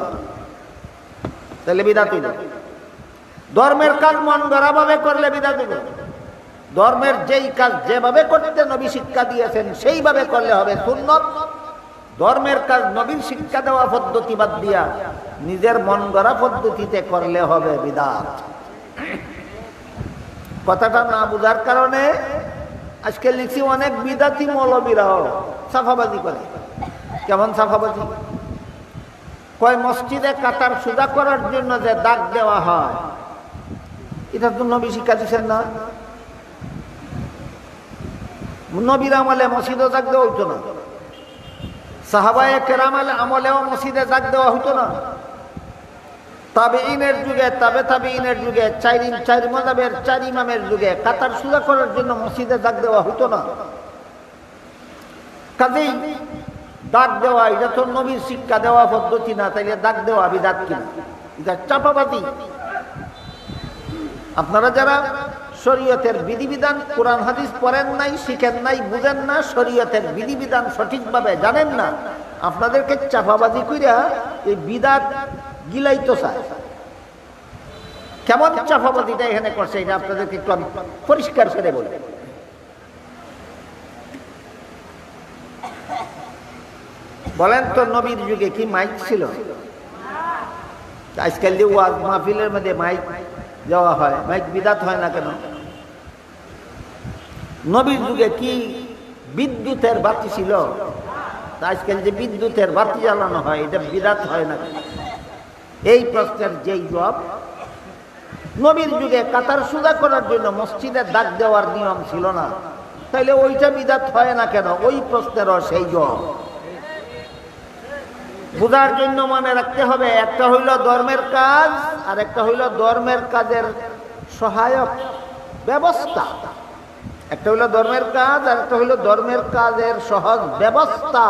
তাহলে বিদআত হইল। ধর্মের কাজ মন গড়া ভাবে করলে বিদআত হইল। ধর্মের যেই কাজ যেভাবে করতে নবী শিক্ষা দিয়েছেন সেইভাবে করলে হবে সুন্নত। ধর্মের কাজ নবীর শিক্ষা দেওয়া পদ্ধতি বাদ দিয়া নিজের মন গড়া পদ্ধতিতে করলে হবে বিদআত। কথাটা না বুঝার কারণে আজকে লিখছি অনেক বিদআতি মৌলবীরাও সাফাবাজি করে। কেমন সাফাবাজি? কয় মসজিদে কাতার সুজা করার জন্য যে দাগ দেওয়া হয়, এটা তো নবী শিক্ষা দিচ্ছেন না। নবীর আমলে মসজিদে দাগ দেওয়া হইতো না, সাহাবায়ে কেরাম আমলেও মসজিদে দাগ দেওয়া হইতো না। তাবেঈনের যুগে, তাবেঈনের যুগে, চার মাযহাবের 4 ইমামের যুগে কাতার সুজা করার জন্য মসজিদে দাগ দেওয়া হইতো না। কাজেই দাগ দেওয়া এটা তো নবীর শিক্ষা দেওয়া পদ্ধতি না, তাইলে দাগ দেওয়া বিদআত কিনা? এটা চাপাবাদী। আপনারা যারা শরীয়তের বিধিবিধান কোরআন হাদিস পড়েন নাই, শিখেন নাই, বুঝেন না, শরীয়তের বিধিবিধান সঠিকভাবে জানেন না, আপনাদেরকে চাপাবাজি কইরা এই বিদআত গিলাইতো চায়। কেমন চাপাবাজিটা এখানে করছে এটা আপনাদেরকে একটু আমি পরিষ্কার করে বলি। বলেন তো, নবীর যুগে কি মাইক ছিল? আজকাল যে ওয়াজ মাহফিলের মধ্যে মাইক দেওয়া হয়, মাইক বিদআত হয় না কেন? নবীর যুগে কি বিদ্যুতের বাতি ছিল? আজকাল যে বিদ্যুতের বাতি জ্বালানো হয়, এটা বিদআত হয় না কেন? এই প্রশ্নের যেই জবাব, নবীর যুগে কাতার সুজা করার জন্য মসজিদে দাগ দেওয়ার নিয়ম ছিল না, তাইলে ওইটা বিদআত হয় না কেন? ওই প্রশ্নেরও সেই জবাব। বোঝার জন্য মনে রাখতে হবে, একটা হইল ধর্মের কাজ আর একটা হইল ধর্মের কাজের সহায়ক ব্যবস্থা। একটা হইল ধর্মের কাজ আর একটা হইল ধর্মের কাজের সহজ ব্যবস্থা।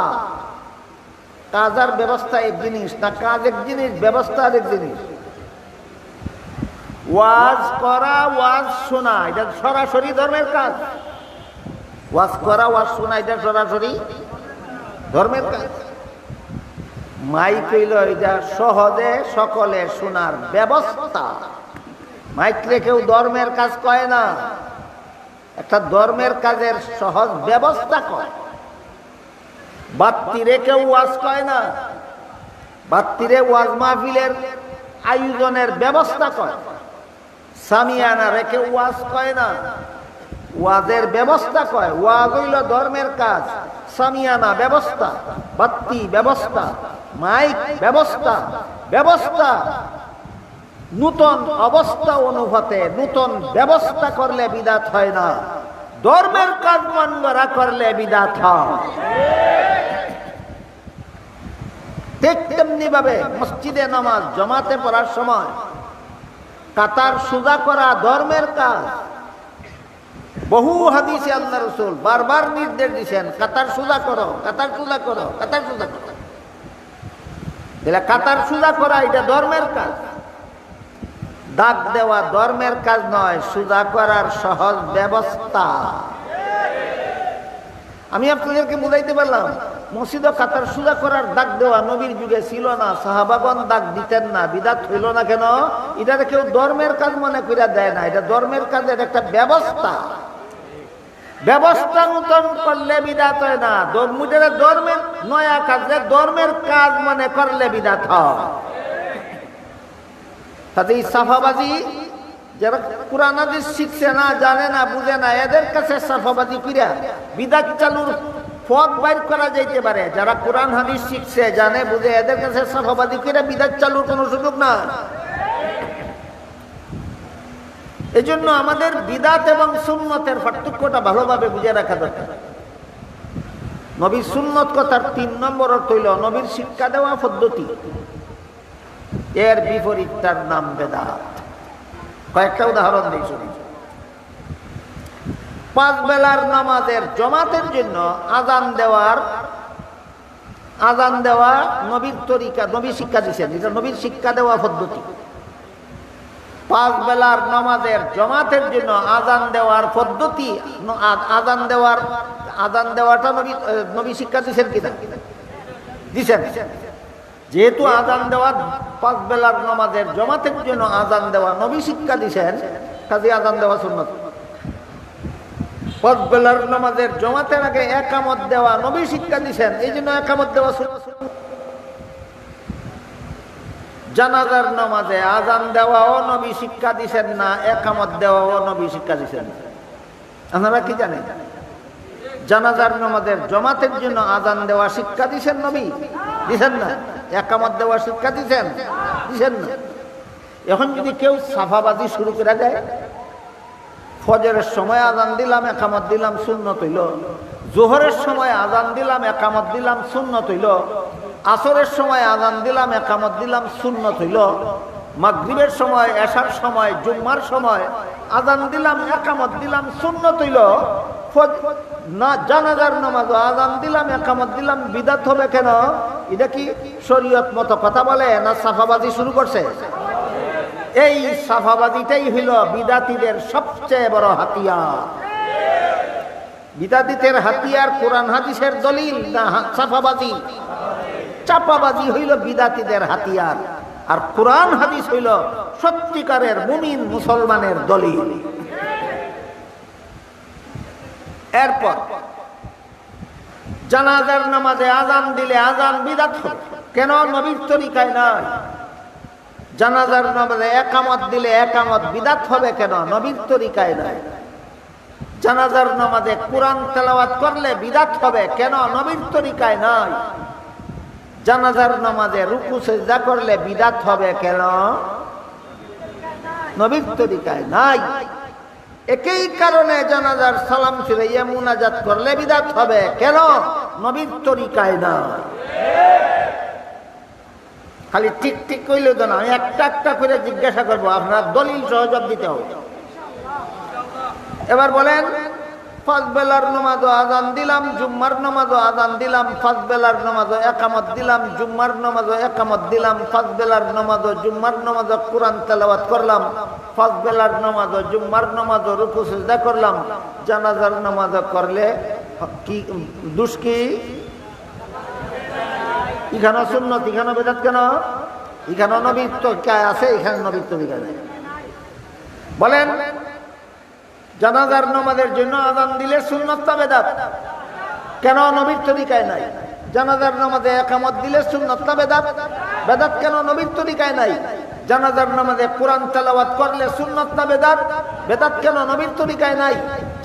কাজ আর ব্যবস্থা এক জিনিস না, কাজ এক জিনিস, ব্যবস্থা আর এক জিনিস। ওয়াজ করা, ওয়াজ শোনা, এটা সরাসরি ধর্মের কাজ। ওয়াজ করা, ওয়াজ শোনা, এটা সরাসরি ধর্মের কাজ। মাইক হইল এটা সহজে সকলে শোনার ব্যবস্থা। মাইক রেখেও ধর্মের কাজ কয় না, একটা ধর্মের কাজের সহজ ব্যবস্থা কয়। বাত্তি রেখেও ওয়াজ কয় না, বাত্তিরে ওয়াজ মাহফিলের আয়োজনের ব্যবস্থা কয়। সামিয়ানা রেখে ওয়াজ কয় না, ওয়াজের ব্যবস্থা কয়। ওয়াজ হইল ধর্মের কাজ, সামিয়ানা ব্যবস্থা, বাত্তি ব্যবস্থা, মাইক ব্যবস্থা। ব্যবস্থা নূতন অবস্থা অনুপাতে নূতন ব্যবস্থা করলে বিদআত হয় না, ধর্মের কাজ মন গড়া করলে বিদআত হয়। ঠিক তেমনি ভাবে মসজিদে নামাজ জামাতে পড়ার সময় কাতার সুজা করা ধর্মের কাজ। বহু হাদিসে আল্লাহ রাসূল বারবার নির্দেশ দিয়েছেন, কাতার সুজা করো, কাতার সুজা করো, কাতার সুজা করো। তাহলে কাতার সুজা করা এটা ধর্মের কাজ। দাগ দেওয়া ধর্মের কাজ নয়, সুজা করার সহজ ব্যবস্থা। আমি আপনাদেরকে বুঝাইতে পারলাম, মসজিদে কাতার সুজা করার দাগ দেওয়া নবীর যুগে ছিল না, সাহাবাগণ দাগ দিতেন না, বিদআত হইল না কেন? এটা কেউ ধর্মের কাজ মনে করে দেয় না, এটা ধর্মের কাজের একটা ব্যবস্থা। ব্যবস্থা নূতন করলে বিদআত হয় না, ধর্মের নয়া কাজে ধর্মের কাজ মনে করলে বিদআত হয়। তাতে এই সাফাবাজি যারা কুরআন হাদিস শিখছে না, জানে না, বুঝে না, এদের কাছে সাফাবাজি কইরা বিদআত চালুর পথ বাইর করা যাইতে পারে। যারা কোরআন হাদিস শিখছে, জানে, বুঝে, এদের কাছে সাফাবাদী করে বিদাত চালুর কোনো সুযোগ না। এই জন্য আমাদের বিদাত এবং সুন্নতের পার্থক্যটা ভালোভাবে বুঝে রাখা দরকার। নবীর সুন্নত কথার 3 নম্বর অর্থ হইল নবীর শিক্ষা দেওয়া পদ্ধতি, এর বিপরীতটার নাম বেদাত। কয়েকটা উদাহরণ দিই শুনি। 5 বেলার নামাজের জমাতের জন্য আজান দেওয়া নবীর তরিকা, নবী শিক্ষা দিচ্ছেন, এটা নবীর শিক্ষা দেওয়া পদ্ধতি। 5 বেলার নামাজের জমাতের জন্য আজান দেওয়ার পদ্ধতি, আজান দেওয়াটা নবী শিক্ষা দিচ্ছেন কিনা? দিচ্ছেন। যেহেতু আজান দেওয়া 5 বেলার নামাজের জমাতের জন্য আজান দেওয়া নবী শিক্ষা দিচ্ছেন, কাজে আজান দেওয়া সুন্নাত। 5 বেলার নামাজের জমাতের আগে একামত দেওয়া নবী শিক্ষা দিচ্ছেন, এই জন্য একামত দেওয়া সুন্নাত। জানাজার নামাজে আজান দেওয়াও নবী শিক্ষা দিচ্ছেন না, একামত দেওয়াও নবী শিক্ষা দিচ্ছেন। আপনারা কি জানেন? জানাজার নামাজের জমাতের জন্য আজান দেওয়া শিক্ষা দিচ্ছেন নবী, দিচ্ছেন না। একামত দেওয়া শিক্ষা দিচ্ছেন, দিচ্ছেন না। এখন যদি কেউ সাফাবাজি শুরু করে দেয়, ফজরের সময় আজান দিলাম, একামত দিলাম, সুন্নত হইল। জোহরের সময় আজান দিলাম, একামত দিলাম, সুন্নত হইল। আসরের সময় আজান দিলাম, একামত দিলাম, সুন্নত হইল। মাগরিবের সময়, এশার সময়, জুম্মার সময় আজান দিলাম, একামত দিলাম, সুন্নত হইল। না জানাজার নামাজ আজান দিলাম, একামত দিলাম, বিদাত হবে কেন? এটা কি শরীয়ত মতো কথা বলে না সাফাবাজি শুরু করছে? এই সাফাবাজিটাই হইল বিদাতীদের সবচেয়ে বড় হাতিয়ার। বিদাতীদের হাতিয়ার কোরআন হাদিসের দলিল না সাফাবাজি? চাপাবাজি হইল বিদাতীদের হাতিয়ার, আর কোরআন হাদিস হইল সত্যিকারের মুমিন মুসলমানের দলিল। এরপর জানাজার নামাজে আজান দিলে আজান বিদাত হবে কেন? নবীর তরিকায় নয়। জানাজার নামাজে একামত দিলে একামত বিদাত হবে কেন? নবীর তরিকায় নয়। জানাজার নামাজে কোরআন তেলাওয়াত করলে বিদাত হবে কেন? নবীর তরিকায় নয়। জানাজার নামাজে রুকু সিজদা করলে বিদাত হবে কেন? নবীর তরিকায় নাই। একই কারণে জানাজার সালাম ফিরাইয়া মুনাজাত করলে বিদাত হবে কেন? নবীর তরিকায় নয়। খালি ঠিক ঠিক কইলে তো না, আমি একটা একটা করে জিজ্ঞাসা করবো, আপনার দলিল সহযোগ দিতে হবে। এবার বলেন, 5 বেলার নামাজও আজান দিলাম, জুম্মার নামাজও আজান দিলাম, 5 বেলার নামাজও একামত দিলাম, জুম্মার নামাজও একামত দিলাম, 5 বেলার নামাজও জুম্মার নামাজও কোরআন তেলাওয়াত করলাম, 5 বেলার নামাজও জুম্মার নামাজও রুকু সিজদা করলাম। জানাজার নামাজও করলে কি দোষ? কি এখানে সুন্নত, এখানে বেদাত কেন? এখানে নবীর তরিকায় আছে, এখানে নবীর তরিকায় নেই। বলেন, জানাজার নামাজের জন্য আজান দিলে সুন্নতটা বেদাত কেন? নবীর তরিকায় নাই। জানাজার নামাজে একামত দিলে সুন্নতটা বেদাত, বেদাত কেন? নবীর তরিকায় নাই। জানাজার নামাজে কোরআন তেলাওয়াত করলে সুন্নতটা বেদাত, বেদাত কেন? নবীর তরিকায় নাই।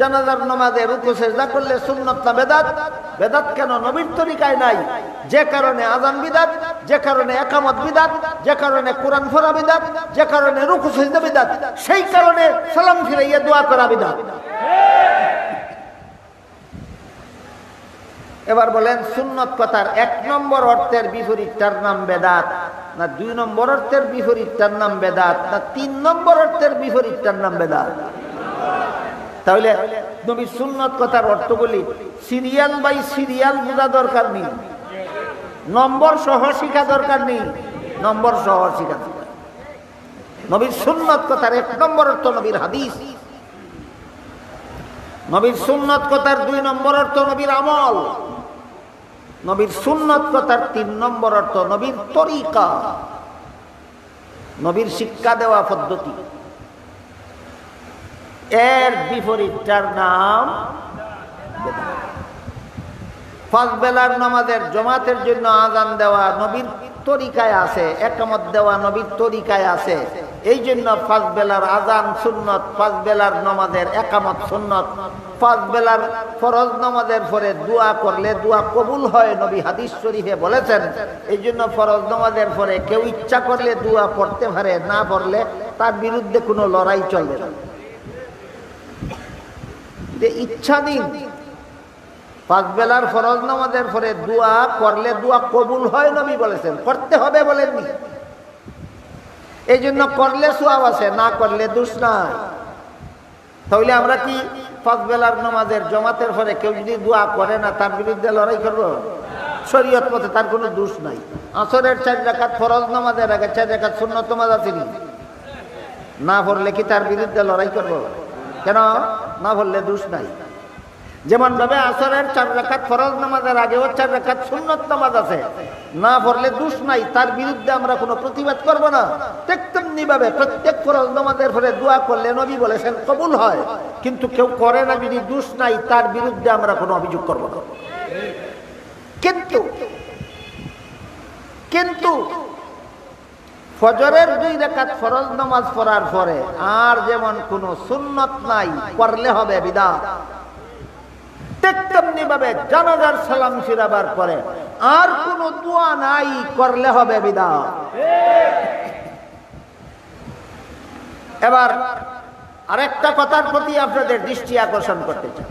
জানাজার নামাজে রুকু সিজদা করলে সুন্নতটা বেদাত, বেদাত কেন? নবীর তরিকায় নাই। যে কারণে আজান বিদাত, যে কারণে একামত বিদাত, যে কারণে কোরআন পড়া বিদাত, যে কারণে রুকু সিজদা বিদাত, সেই কারণে সালাম ফিরাইয়া দোয়া করা বিদাত। এবার বলেন, সুন্নত কথার 1 নম্বর অর্থের বিপরীতটার নাম বেদাত, না 2 নম্বর অর্থের বিপরীতটার নাম বেদাত, না 3 নম্বর অর্থের বিপরীতটার নাম বেদাত? তাহলে নবীর সুন্নত কথার অর্থগুলি সিরিয়াল বাই সিরিয়াল বোঝা দরকার নেই, নম্বর সহ শিখা দরকার নেই, নম্বর সহ শিখা দরকার। নবীর সুন্নত কথার 1 নম্বর অর্থ নবীর হাদিস, নবীর সুন্নত কথার 2 নম্বর অর্থ নবীর আমল, নবীর সুন্নত কথার 3 নম্বর অর্থ নবীর তরিকা, নবীর শিক্ষা দেওয়া পদ্ধতি। এর বিপরীতটার নাম বেদাত। 5 বেলার নামাজের জমাতের জন্য আজান দেওয়া নবীর তরিকায় আছে, একামত দেওয়া নবীর তরিকায় আছে, এই জন্য 5 বেলার আজান সুন্নত, 5 বেলার নামাজের একামত সুন্নত, 5 বেলার ফরজ নামাজের পরে দোয়া করলে দোয়া কবুল হয়, নবী হাদিস শরীফে বলেছেন। এই জন্য ফরজ নামাজের পরে কেউ ইচ্ছা করলে দোয়া পড়তে পারে, না পড়লে তার বিরুদ্ধে কোনো লড়াই চলবে না। ইচ্ছা দিন 5 বেলার ফরজ নামাজের পরে দোয়া করলে দোয়া কবুল হয়, নবী বলেছেন, করতে হবে বলেননি। এই জন্য করলে সওয়াব আছে, না করলে দোষ নাই। তাহলে আমরা কি 5 বেলার নামাজের জামাতের পরে কেউ যদি দোয়া করে না তার বিরুদ্ধে লড়াই করবো? শরীয়ত মতে তার কোনো দোষ নাই। আসরের 4 রাকাত ফরজ নামাজের আগে 4 রাকাত সুন্নত নামাজ আছে, না পড়লে কি তার বিরুদ্ধে লড়াই করবো? কেন? না পড়লে দোষ নাই। যেমন ভাবে আসরের 4 রাকাত ফরজ নামাজের আগেও 4 রাকাত সুন্নত নামাজ আছে, না পড়লে দোষ নাই, তার বিরুদ্ধে আমরা কোনো প্রতিবাদ করব না। তেমনি ভাবে প্রত্যেক ফরজ নামাজের পরে দোয়া করলে নবী বলেছেন কবুল হয়, কিন্তু কেউ করে না যদি দোষ নাই, তার বিরুদ্ধে আমরা কোনো অভিযোগ করব না। কিন্তু ফজরের 2 রাকাত ফরজ নামাজ পড়ার পরে আর যেমন কোনো সুন্নত নাই, করলে হবে বিদআত। তেমনি ভাবে জানাজার সালাম ফিরাবার পরে আর কোনো দোয়া নাই, করলে হবে বিদআত। এবার আরেকটা কথার প্রতি আপনাদের দৃষ্টি আকর্ষণ করতে চাই।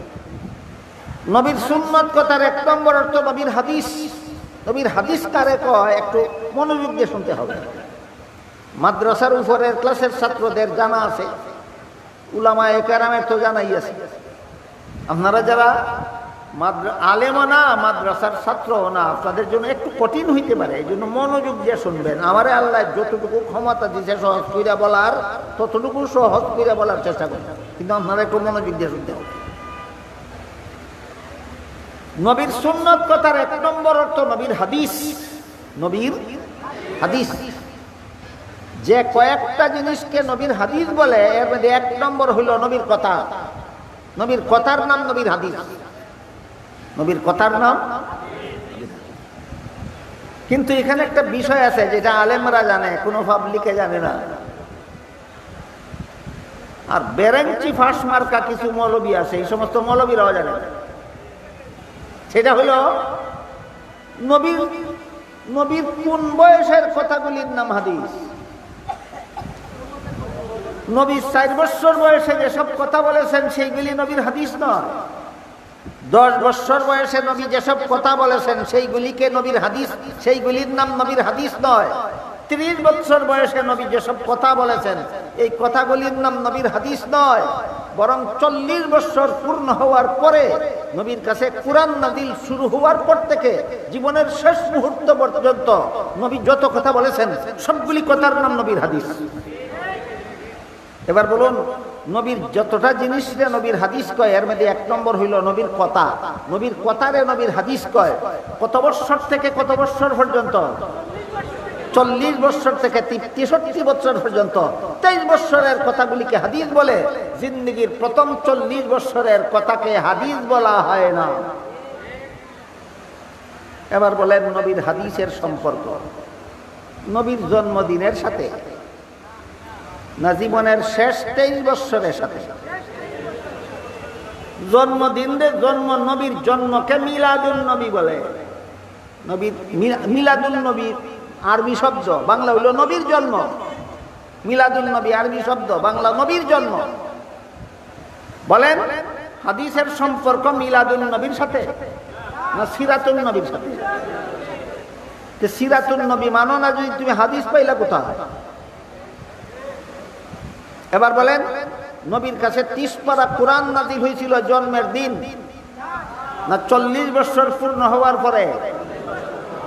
নবীর সুন্নত কথার 1 নম্বর অর্থ নবীর হাদিস। নবীর হাদিস কারে কয় একটু মনোযোগ দিয়ে শুনতে হবে। মাদ্রাসার উপরের ক্লাসের ছাত্রদের জানা আছে, উলামায়ে কেরামের তো জানাই আছে। আপনারা যারা আলেমও না, মাদ্রাসার ছাত্রও না, আপনাদের জন্য একটু কঠিন হইতে পারে, এই জন্য মনোযোগ দিয়ে শুনবেন। আমারে আল্লাহ যতটুকু ক্ষমতা দিয়েছে সহজ কইরা বলার, ততটুকু সহজ কইরা বলার চেষ্টা করবেন, কিন্তু আপনারা একটু মনোযোগ দিয়ে শুনতে হবে। নবীর সুন্নত কথার 1 নম্বর অর্থ নবীর হাদিস। নবীর হাদিস, যে কয়েকটা জিনিসকে নবীর হাদিস বলে এর মধ্যে 1 নম্বর হইল নবীর কথা। নবীর কথার নাম নবীর হাদিস। নবীর কথার নাম। কিন্তু এখানে একটা বিষয় আছে যেটা আলেমরা জানে, কোনো পাবলিকে জানে না। আর বেরেঞ্চি ফাঁস মার্কা কিছু মৌলবী আছে, এই সমস্ত মৌলবীরাও জানে না। সেটা হলো নবীর কোন বয়সের কথাগুলির নাম হাদিস। নবী 4 বছর বয়সে যেসব কথা বলেছেন সেইগুলি নবীর হাদিস নয়। 10 বছর বয়সে নবী যেসব কথা বলেছেন সেইগুলিকে নবীর হাদিস, সেইগুলির নাম নবীর হাদিস নয়। 30 বছর বয়সে নবী যেসব কথা বলেছেন এই কথাগুলির নাম নবীর হাদিস নয়, বরং 40 বছর পূর্ণ হওয়ার পরে নবীর কাছে কুরআন নাযিল শুরু হওয়ার পর থেকে জীবনের শেষ মুহূর্ত পর্যন্ত নবী যত কথা বলেছেন সবগুলি কথার নাম নবীর হাদিস। এবার বলুন, নবীর যতটা জিনিসরে নবীর হাদিস কয় এর মধ্যে 1 নম্বর হইল নবীর কথা। নবীর কথারে নবীর হাদিস কয়। কত বছর থেকে কত বছর পর্যন্ত? 40 বছর থেকে 63 বছর পর্যন্ত 23 বছরের কথাগুলিকে হাদিস বলে। জিন্দেগীর প্রথম 40 বছরের কথাকে হাদিস বলা হয় না। এবার বলেন নবীর হাদিসের সম্পর্ক নবীর জন্মদিনের সাথে না জীবনের শেষ 23 বছরের সাথে? নবীর জন্মকে মিলাদুন নবী বলে। নবীর মিলাদুন নবী আরবি শব্দ, বাংলা হইল নবীর জন্ম। মিলাদুন নবী আরবি শব্দ, বাংলা নবীর জন্ম। বলেন হাদিসের সম্পর্ক মিলাদুন নবীর সাথে না সিরাতুন নবীর সাথে? সিরাতুন নবী মানো না যদি তুমি হাদিস পাইলা কোথায়? এবার বলেন নবীর কাছে 30 পারা কুরআন নাযিল হয়েছিল জন্মের দিন না 40 বছর পূর্ণ হওয়ার পরে?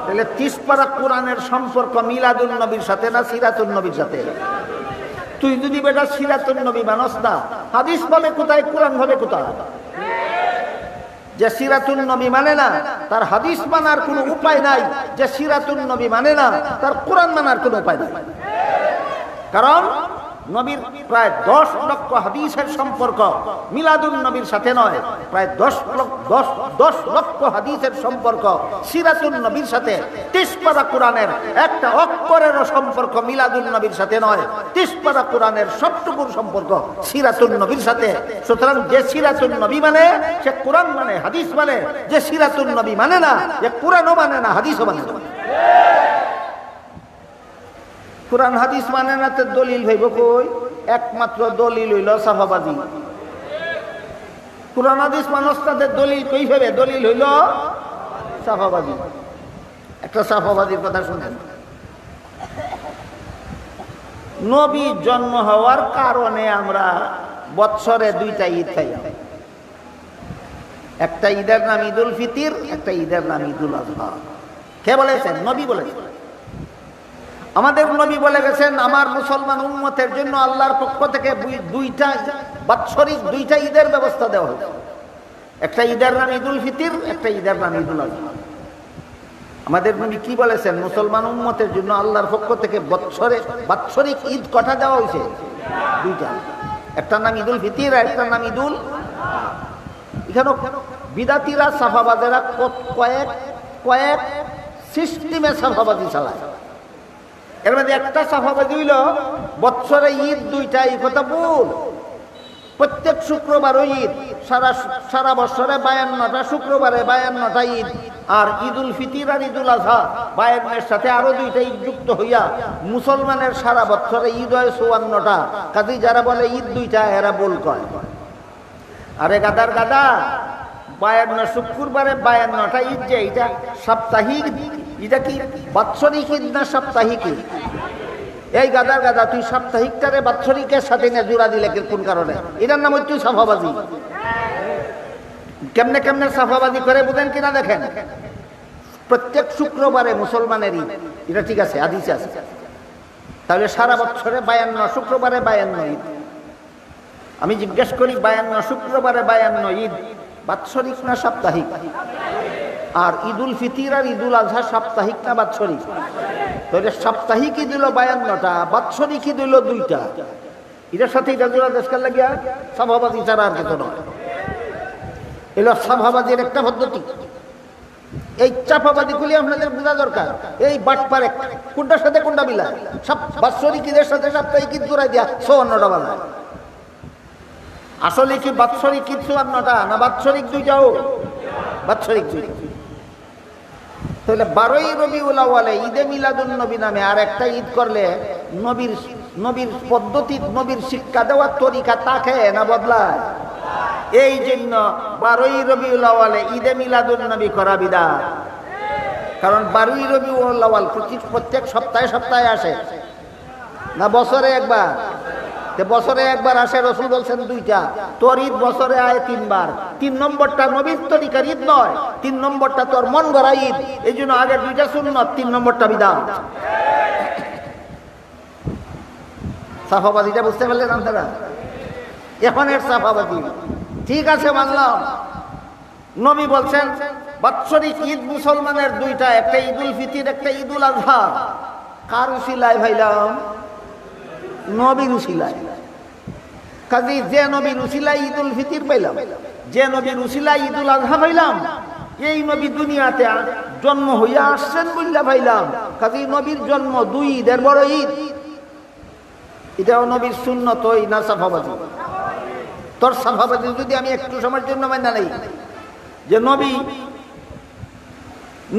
তাহলে 30 পারা কুরআনের সম্পর্ক মিলাদুন নবীর সাথে না সিরাতুন নবীর সাথে? তুই যদি বেটা সিরাতুন নবী মানস না, হাদিস পাবে কোথায়, কুরআন হবে কোথায়? যে সিরাতুন নবী মানে না তার হাদিস মানার কোনো উপায় নাই, যে সিরাতুন নবী মানে না তার কুরআন মানার কোনো উপায় নাই। কারণ নবীর প্রায় 10 লক্ষ হাদিসের সম্পর্ক মিলাদুন নবীর সাথে নয়, প্রায় 10 লক্ষ হাদিসের সম্পর্ক সিরাতুন নবীর সাথে। 30 পারা কোরআনের একটা অক্ষরেরও সম্পর্ক মিলাদুন নবীর সাথে নয়, 30 পারা কোরআনের সবটুকুর সম্পর্ক সিরাতুন নবীর সাথে। সুতরাং যে সিরাতুন নবী মানে সে কোরআন মানে, হাদিস মানে। যে সিরাতুন নবী মানে না, যে কোরআনও মানে না, হাদিসও মানে না। কোরআন হাদিস মানে না তো দলিল হইব কই? একমাত্র দলিল হইল সাফাবাদী। কোরআন হাদিস মানুষ তাদের দলিল কই হবে? দলিল হইল সাফাবাদী। একটা সাফাবাদীর কথা শুনেন। নবী জন্ম হওয়ার কারণে আমরা বৎসরে 2টা ঈদ খাই। একটা ঈদের নাম ঈদুল ফিতির, একটা ঈদের নাম ঈদুল আজহা। কে বলেছেন? নবী বলেছেন। আমাদের নবী বলে গেছেন, আমার মুসলমান উম্মতের জন্য আল্লাহর পক্ষ থেকে 2টা বাৎসরিক 2টা ঈদের ব্যবস্থা দেওয়া হয়েছে। একটা ঈদের নাম ঈদুল ফিতির, একটা ঈদের নাম ঈদুল আজহা। আমাদের নবী কি বলেছেন? মুসলমান উম্মতের জন্য আল্লাহর পক্ষ থেকে বাৎসরিক ঈদ কটা দেওয়া হয়েছে? 2টা। একটা নাম ঈদুল ফিতির, আর একটা নাম ঈদুল। এখানে বিদাতিরা সাফাবাদেরা কয়েক সিস্টেমে সাফাবাদী চালায়। এর মধ্যে একটা সাফাবাদী হইল বৎসরে ঈদ 2টা। এই কথা ভুল। প্রত্যেক শুক্রবারও ঈদ, সারা বছরে 52টা শুক্রবারে 52টা ঈদ। আর ঈদুল ফিতির আর ঈদুল আজহা 52-এর সাথে আরো 2টা ঈদ যুক্ত হইয়া মুসলমানের সারা বছরে ঈদ হয় 54টা। কাজেই যারা বলে ঈদ 2টা এরা ভুল কয়। আরে গাদার গাদা, 52 শুক্রবারে 52টা ঈদ যে এটা সাপ্তাহিক, এটা কি বাৎসরিক ঈদ না সাপ্তাহিক ঈদ? এই গাদার গাদা, তুই সাপ্তাহিকটারে বাৎসরিকের সাথে না জোড়া দিলে কোন কারণে? এটার নাম হচ্ছে সাফাবাদী। কেমনে কেমনে সাফাবাদী করে বুঝেন কিনা দেখেন। প্রত্যেক শুক্রবারে মুসলমানের ঈদ, এটা ঠিক আছে, হাদিসে আছে। তাহলে সারা বছরে 52 শুক্রবারে 52 ঈদ। আমি জিজ্ঞেস করি, 52 শুক্রবারে 52 ঈদ বাৎসরিক না সাপ্তাহিক? আর ঈদুল ফিতির আর ঈদুল আজহা সাপ্তাহিক না বাৎসরিক? তাহলে সাপ্তাহিক ঈদ হলো 52টা, বাৎসরিক ঈদ হলো 2টা। এটার সাথে এটা জোড়া দেশকার লাগিয়া সাফাবাদী ছাড়া আর কিছু নয়। এলো সাফাবাদীর একটা পদ্ধতি। এই চাপাবাদী গুলি আপনাদের বোঝা দরকার। এই বাটপারে কোনটার সাথে কোনটা মিলায়? বাৎসরিক ঈদের সাথে সাপ্তাহিক ঈদ জোড়াই দিয়া 54টা বানায়। আসলে কি বাৎসরিক ঈদ 54টা না বাৎসরিক 2টাও? বাৎসরিক 2। তাহলে 12ই রবিউল আউয়ালে ঈদে মিলাদুন নবী নামে আর একটা ঈদ করলে নবীর পদ্ধতি, নবীর শিক্ষা দেওয়ার তরিকা তাকে না বদলায়? এই জন্য 12ই রবিউল আউয়ালে ঈদে মিলাদুন নবী করা বিদআত। কারণ 12ই রবিউল আউয়াল প্রত্যেক সপ্তাহে আসে না বছরে একবার? বছরে একবার আসে, রসুল বলছেন 2টা। তোর ঈদ বছরে আয় 3 বার। 3 নম্বরটা নবীর তরিকার ঈদ নয়, 3 নম্বরটা তোর মন গড়া ঈদ। এই জন্য আগে 2টা সুন্নত, 3 নম্বরটা বিদআত। সাফাবাদীটা বুঝতে পারলেন আপনারা? এখন এর সাফাবাদী ঠিক আছে মানলাম। নবী বলছেন বাৎসরিক ঈদ মুসলমানের 2টা, একটা ঈদুল ফিতির, একটা ঈদুল আজহা। কার উসিলায় ভাইলাম? নবীর উসিলায়। কাজী যে নবীর উসিলায় ঈদুল ফিতির পাইলাম, যে নবীর উসিলায় ঈদুল আজহা পাইলাম, এই নবী দুনিয়াতে জন্ম হইয়া আসছেন বললা পাইলাম। কাজী নবীর জন্ম 2 ঈদের বড় ঈদ। এটাও নবীর সুন্নত না সাফাবাদী? তোর সাফাবাদী যদি আমি একটু সময়ের জন্য মাইনা নেই যে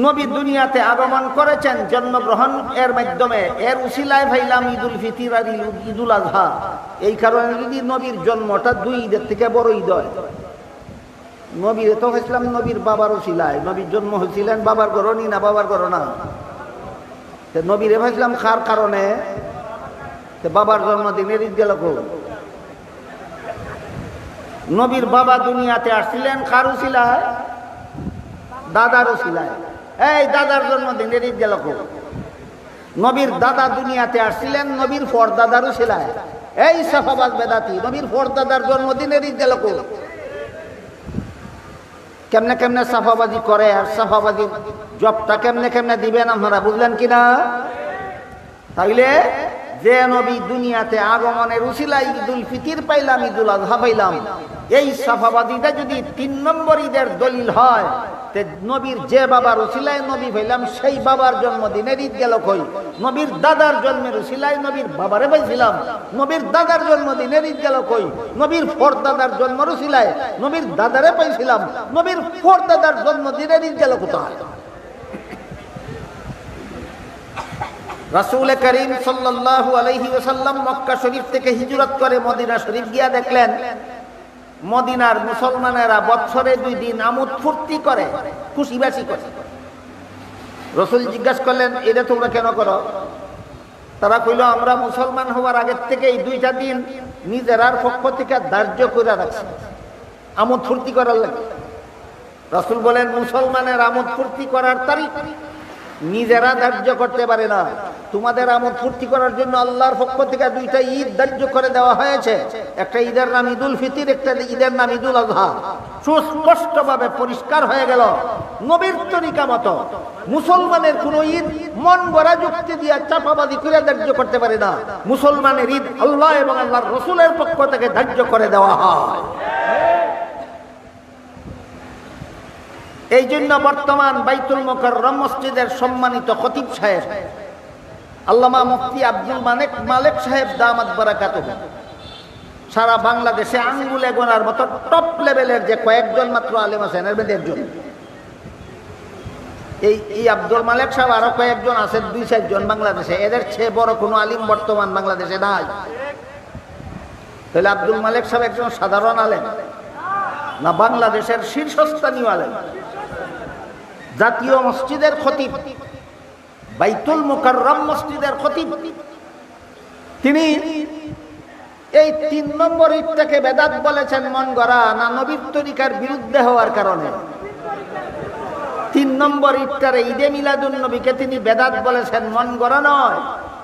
নবী দুনিয়াতে আগমন করেছেন জন্মগ্রহণ এর মাধ্যমে, এর উসিলায় ভাইলাম ঈদুল ফিতির আর ঈদুল আজহা। এই কারণে যদি নবীর জন্মটা 2 ঈদের থেকে বড় ঈদ হয়, নবীর তো হয়েছিলাম নবীর বাবার উসিলায়। নবীর জন্ম হয়েছিলেন বাবার গরনি না বাবার গরনা? নবীর ভাবছিলাম কার কারণে? বাবার জন্মদিনের ঈদ গেল। নবীর বাবা দুনিয়াতে আসছিলেন কার উসিলায়? দাদার উসিলায়। এই দাদার জন্মদিনের ঈদ গেল। নবীর দাদা দুনিয়াতে আসছিলেন নবীর পরদাদার উসিলায়। এই সাফাবাদ বেদাতি, নবীর পরদাদার জন্মদিনের ঈদ গেল। কেমনে কেমনে সাফাবাদী করে, আর সাফাবাদী জবটা কেমনে কেমনে দিবেন আপনারা বুঝলেন কিনা? তাইলে যে নবী দুনিয়াতে আগমনের উসিলায় ঈদুল ফিতর পাইলাম, ঈদুল আযহা পাইলাম, এই সাফাবাদীটা যদি 3 নম্বর ঈদের দলিল হয়, তে নবীর যে বাবার উসিলায় নবী পাইলাম সেই বাবার জন্মদিনের ঈদ গেল কই? নবীর দাদার জন্মের উসিলায় নবীর বাবারে পাইছিলাম, নবীর দাদার জন্মদিনের ঈদ গেল কই? নবীর ফরদাদার জন্মের উসিলায় নবীর দাদারে পাইছিলাম, নবীর ফরদাদার জন্মদিনের ঈদ গেল কোথায়? রাসূল করিম সাল্লাল্লাহু আলাইহি ওয়াসাল্লাম মক্কা শরীফ থেকে হিজরত করে মদিনা শরীফ গিয়া দেখলেন মদিনার মুসলমানেরা বছরে 2 দিন আমোদ ফুর্তি করে, খুশিবাসি করে। রাসূল জিজ্ঞাসা করলেন, এটা তোমরা কেন করো? তারা কইল, আমরা মুসলমান হওয়ার আগের থেকে এই 2টা দিন নিজেরার পক্ষ থেকে ধার্য করে রাখছি, আমোদ ফুর্তি করার লাগে। রাসূল বলেন, মুসলমানের আমোদ ফুর্তি করার তারিখ নিজেরা ধার্য করতে পারে না, তোমাদের আমোদ ফুর্তি করার জন্য আল্লাহর পক্ষ থেকে 2টা ঈদ ধার্য করে দেওয়া হয়েছে। একটা ঈদের নাম ঈদুল ফিতর, একটা ঈদের নাম ঈদুল আযহা। সুস্পষ্টভাবে পরিষ্কার হয়ে গেল, নবীর তরিকা মতো মুসলমানের কোন ঈদ মন গড়া যুক্তি দিয়া চাপাবাদী করে ধার্য করতে পারে না। মুসলমানের ঈদ আল্লাহ এবং আল্লাহর রাসূলের পক্ষ থেকে ধার্য করে দেওয়া হয়। এই জন্য বর্তমান বাইতুল মুকাররম মসজিদের সম্মানিত খতিব সাহেব আল্লামা মুফতি আব্দুল মালেক সাহেব দামাত বারাকাতুহু সারা বাংলাদেশে আঙ্গুলে গোনার মতো টপ লেভেলের যে কয়েকজন মাত্র আলেম আছেন, এর মধ্যে একজন। এই আব্দুল মালেক সাহেব আরো কয়েকজন আছেন, 2-4 জন বাংলাদেশে। এদের চেয়ে বড় কোনো আলিম বর্তমান বাংলাদেশে নাই। তাহলে আব্দুল মালেক সাহেব একজন সাধারণ আলেম না, বাংলাদেশের শীর্ষস্থানীয় আলেম, জাতীয় মসজিদের খতিব, বাইতুল মুকাররম মসজিদের খতিব। তিনি এই 3 নম্বর ঈদটাকে বেদাত বলেছেন মন গড়া, না নবীর তরিকার বিরুদ্ধে হওয়ার কারণে? 3 নম্বর ঈদটারে ঈদে মিলাদুন নবীকে তিনি বেদাত বলেছেন মন গড়া নয়,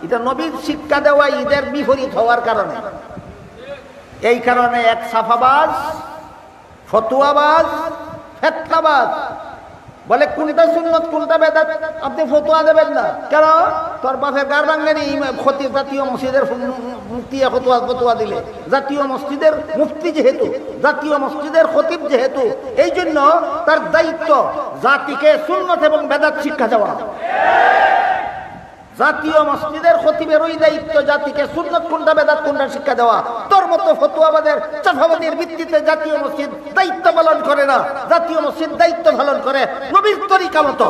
এটা নবীর শিক্ষা দেওয়া ঈদের বিপরীত হওয়ার কারণে। এই কারণে এক সাফাবাজ, ফতুয়াবাজ, ফেতনাবাজ বলে কোনটা সুন্নত কোনটা বেদাত আপনি ফতোয়া দেবেন না কেন? তোর বাপের গার ভাঙেনি খতিব জাতীয় মসজিদের মুফতি ফতোয়া দিলে, জাতীয় মসজিদের মুফতি যেহেতু, জাতীয় মসজিদের খতিব যেহেতু, এই জন্য তার দায়িত্ব জাতিকে সুন্নত এবং বেদাত শিক্ষা দেওয়া। জাতীয় মসজিদের খতিবের ওই দায়িত্ব জাতিকে সুন্নত কোনটা বেদাত কোনটা শিক্ষা দেওয়া। তোর মতো ফতোয়াবাদের চাফাবাদের ভিত্তিতে জাতীয় মসজিদ দায়িত্ব পালন করে না, জাতীয় মসজিদ দায়িত্ব পালন করে নবীর তরিকা মতো।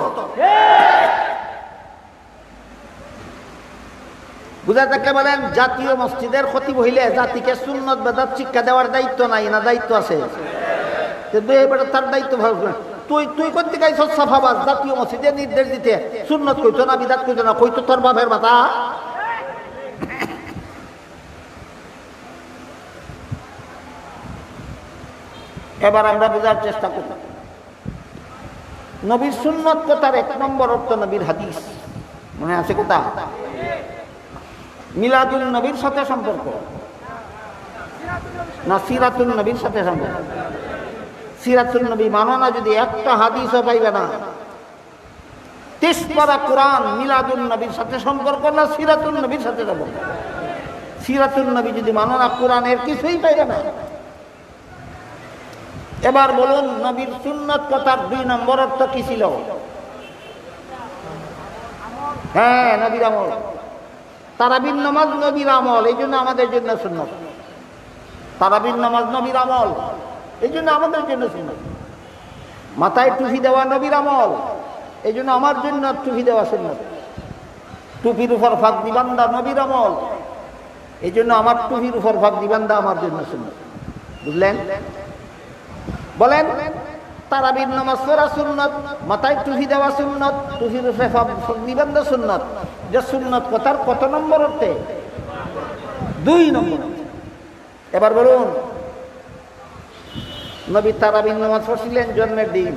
বুঝা থাকলে বলেন, জাতীয় মসজিদের খতিব হইলে জাতিকে সুন্নত বেদাত শিক্ষা দেওয়ার দায়িত্ব নাই না দায়িত্ব আছে? তার দায়িত্ব ভালো। তুই করতে গাইছ সাফাবাজ, জাতীয় মসজিদের নির্দেশ দিতে সুন্নত কইতো না বিদাত কইতো না, কইতো তোর বাপের মাথা। এবার আমরা বোঝার চেষ্টা করি, নবীর সুন্নত কথার 1 নম্বর অর্থ নবীর হাদিস। মনে আছে কথা? মিলাদুল নবীর সাথে সম্পর্ক না সিরাতুল নবীর সাথে সম্পর্ক? সিরাতুল নবী মানো না যদি একটা হাদিসও পাইবে না। 30 পারা কোরআন মিলাদুল নবীর সাথে সম্পর্ক না সিরাতুল নবীর সাথে সম্পর্ক? সিরাতুল নবী যদি মানো না, কোরআনের কিছুই পাইবে না। এবার বলুন, নবীর সুন্নত কথার 2 নম্বর অর্থ কি ছিল? হ্যাঁ, নবীর আমল। তারাবির নামাজ নবীর আমল, এই জন্য আমাদের জন্য সুন্নত। তারাবির নামাজ নবীর আমল, এই জন্য আমাদের জন্য সুন্নত। মাথায় টুপি দেওয়া নবীর আমল, এই জন্য আমার জন্য টুপি দেওয়া সুন্নত। টুপির উপর ফাঁকনি বান্ধা নবীর আমল, এই জন্য আমার টুপির উপর ফাঁকনি বান্ধা আমার জন্য সুন্নত। বুঝলেন? বলেন, তারাবির নামাজ পড়া সুন্নত, মাথায় টুপি দেওয়া সুন্নত, টুপির উপরে ফাঁকনি বান্ধা সুন্নত। যে সুন্নত কথার কত নম্বর অর্থে? 2 নম্বর। এবার বলুন, নবী তারাবির নামাজ পড়ছিলেন জন্মের দিন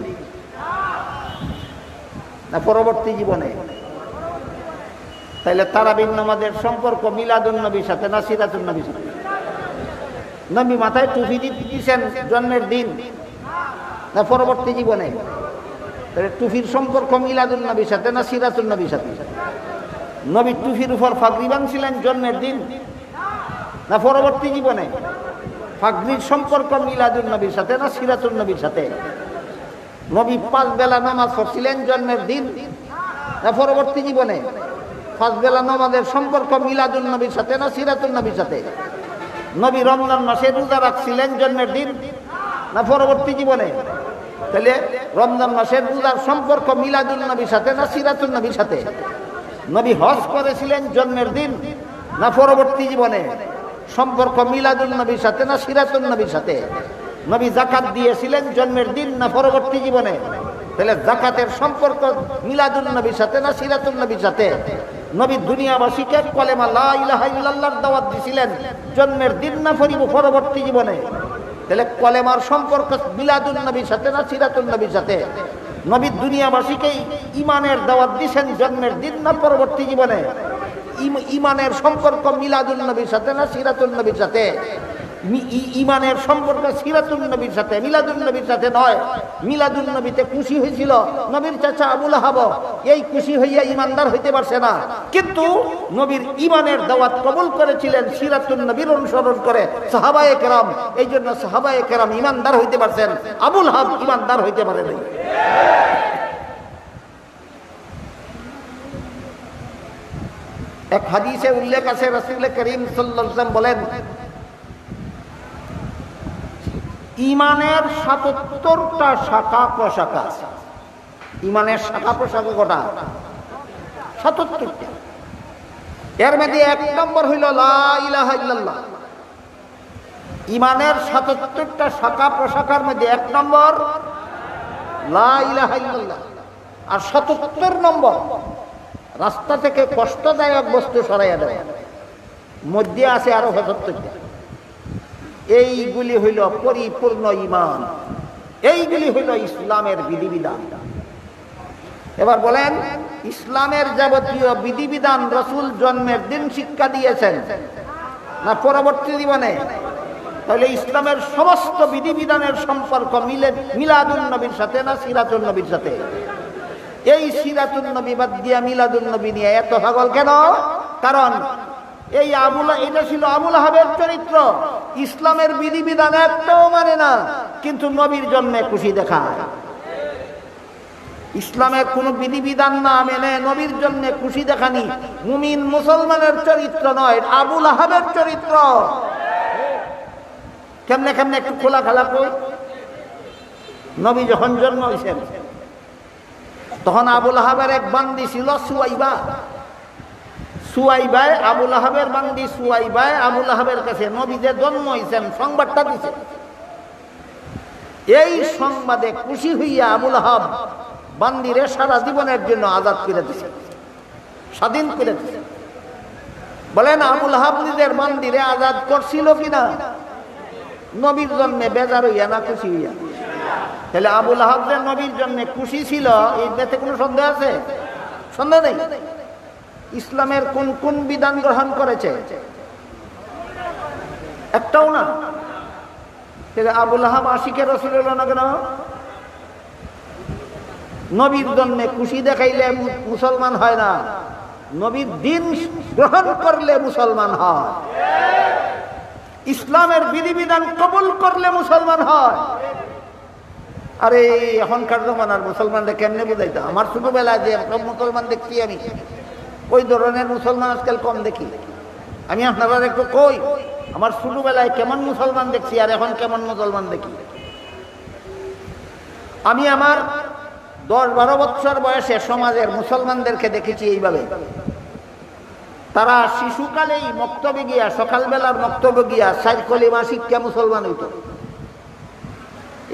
না পরবর্তী জীবনে? তাইলে তারাবির নামাজের সম্পর্ক মিলাদুন নবীর সাথে না সিরাতুন নবীর সাথে? নবী মাথায় টুপি দিয়েছেন জন্মের দিন না পরবর্তী জীবনে? তাহলে টুপির সম্পর্ক মিলাদুন নবীর সাথে না সিরাতুন নবীর সাথে? নবী টুফির উপর পাগড়ি বাঁধছিলেন জন্মের দিন না পরবর্তী জীবনে? পাগড়ির সম্পর্ক মিলাদুন নবীর সাথে না সিরাতুন নবীর সাথে? নবী 5 বেলা নামাজ পড়ছিলেন জন্মের দিন না পরবর্তী জীবনে? 5 বেলা নামাজের সম্পর্ক মিলাদুন নবীর সাথে না সিরাতুন নবীর সাথে? নবী রমজান মাসে রোজা রাখছিলেন জন্মের দিন না পরবর্তী জীবনে? তাহলে রমজান মাসের রোজার সম্পর্ক মিলাদুন নবীর সাথে না সিরাতুন নবীর সাথে? নবী হজ করেছিলেন জন্মের দিন না পরবর্তী জীবনে? সম্পর্ক মিলাদুন নবীর সাথে না সিরাতুন নবীর সাথে? নবী যাকাত দিয়েছিলেন জন্মের দিন না পরবর্তী জীবনে? তাহলে যাকাতের সম্পর্ক মিলাদুন নবীর সাথে না সিরাতুন নবীর সাথে? নবী দুনিয়াবাসীকে কলেমা লা ইলাহা ইল্লাল্লাহর দাওয়াত দিয়েছিলেন জন্মের দিন না পরবর্তী জীবনে? তাহলে কলেমার সম্পর্ক মিলাদুন নবীর সাথে না সিরাতুন নবীর সাথে? নবী দুনিয়াবাসীকে ইমানের দাওয়াত দিয়েছেন জন্মের দিন না পরবর্তী জীবনে? ইমানের সম্পর্ক মিলাদুন নবীর সাথে না সিরাতুন নবীর সাথে? ইমানের সম্পর্ক সিরাতুন নবীর সাথে, মিলাদুন নবীর সাথে নয়। মিলাদুন নবীতে খুশি হয়েছিল নবীর চাচা আবু লাহাব, এই খুশি হইয়া ইমানদার হইতে পারছে না, কিন্তু নবীর ইমানের দাওয়াত কবুল করেছিলেন সিরাতুন নবীর অনুসরণ করে সাহাবায়ে কেরাম। এই জন্য সাহাবায়ে কেরাম ইমানদার হইতে পারছেন, আবু লাহাব ইমানদার হইতে পারে নাই। এক হাদিসে উল্লেখ আছে, রাসূল করিম সাল্লাল্লাহু আলাইহি ওয়াসাল্লাম বলেন, ইমানের ৭৭টা শাখা প্রশাখা আছে। ইমানের শাখা প্রশাখা কটা? ৭৭টা। এর মধ্যে ১ নম্বর হইল লা ইলাহা ইল্লাল্লাহ। ইমানের ৭৭টা শাখা প্রশাখার মধ্যে ১ নম্বর লা ইলাহা ইল্লাল্লাহ। আর ৭৭ নম্বর রাস্তা থেকে কষ্টদায়ক বস্তু সরাইয়া দেয়। মধ্যে আছে আরো ৭৭টা। এইগুলি হইল পরিপূর্ণ ঈমান, এইগুলি হইল ইসলামের বিধিবিধান। এবার বলেন, ইসলামের যাবতীয় বিধিবিধান রাসূল জন্মের দিন শিক্ষা দিয়েছেন না পরবর্তী জীবনে? তাহলে ইসলামের সমস্ত বিধিবিধানের সম্পর্ক মিলাদুন নবীর সাথে না সিরাতুন নবীর সাথে? এই সিরাতুন নবী বাদ দিয়া মিলাদুন নবী নিয়ে এত পাগল কেন? কারণ এই এটা ছিল আবু লাহাবের চরিত্র। ইসলামের বিধিবিধান একটাও মানে না, কিন্তু নবীর জন্মে খুশি দেখায়। ইসলামের কোন বিধিবিধান না মেনে নবীর জন্মে খুশি দেখানি মুমিন মুসলমানের চরিত্র নয়, আবু লাহাবের চরিত্র। কেমনে কেমনে একটু খোলা খালা কই। নবী যখন জন্ম হয়েছেন তখন আবু লাহাবের এক বান্দি ছিল সুয়াইবা। সুয়াইবায় আবু লাহাবের বান্দি সুয়াইবায় আবু লাহাবের কাছে নবী যে জন্ম হয়েছেন সংবাদটা দিছে। এই সংবাদে খুশি হইয়া আবু লাহাব বান্দিরে সারা জীবনের জন্য আজাদ করে দিছে, স্বাধীন করে দিছে। বলেন, আবু লাহাব নিজের বান্দিরে আজাদ করছিল কিনা? নবীর জন্মে বেজার হইয়া না খুশি হইয়া? তাহলে আবু লাহাব যে নবীর জন্য খুশি ছিল, এই ব্যাপারে কোনো সন্দেহ আছে? সন্দেহ নেই। ইসলামের কোন কোন বিধান গ্রহণ করেছে? একটাও না। আবু লাহাব আশিকে রাসূল হলো না কেন? নবীর জন্য খুশি দেখাইলে মুসলমান হয় না, নবীর দিন গ্রহণ করলে মুসলমান হয়। ইসলামের বিধিবিধান কবুল করলে মুসলমান হয়। আরে এখনকার জমানার মুসলমানরা কেমনে বুঝাইতো? আমার ছোটবেলায় যে সব মুসলমান দেখছি আমি, ওই ধরনের মুসলমান আজকাল কম দেখি। আমি আপনারা একটু কই, আমার ছোটবেলায় কেমন মুসলমান দেখছি আর এখন কেমন মুসলমান দেখি। আমি আমার 10-12 বছর বয়সে সমাজের মুসলমানদেরকে দেখেছি এইভাবে। তারা শিশুকালেই মক্তবে গিয়া, সকালবেলার মক্তবে গিয়া 4 কলিমা শিক্ষা মুসলমান হইত।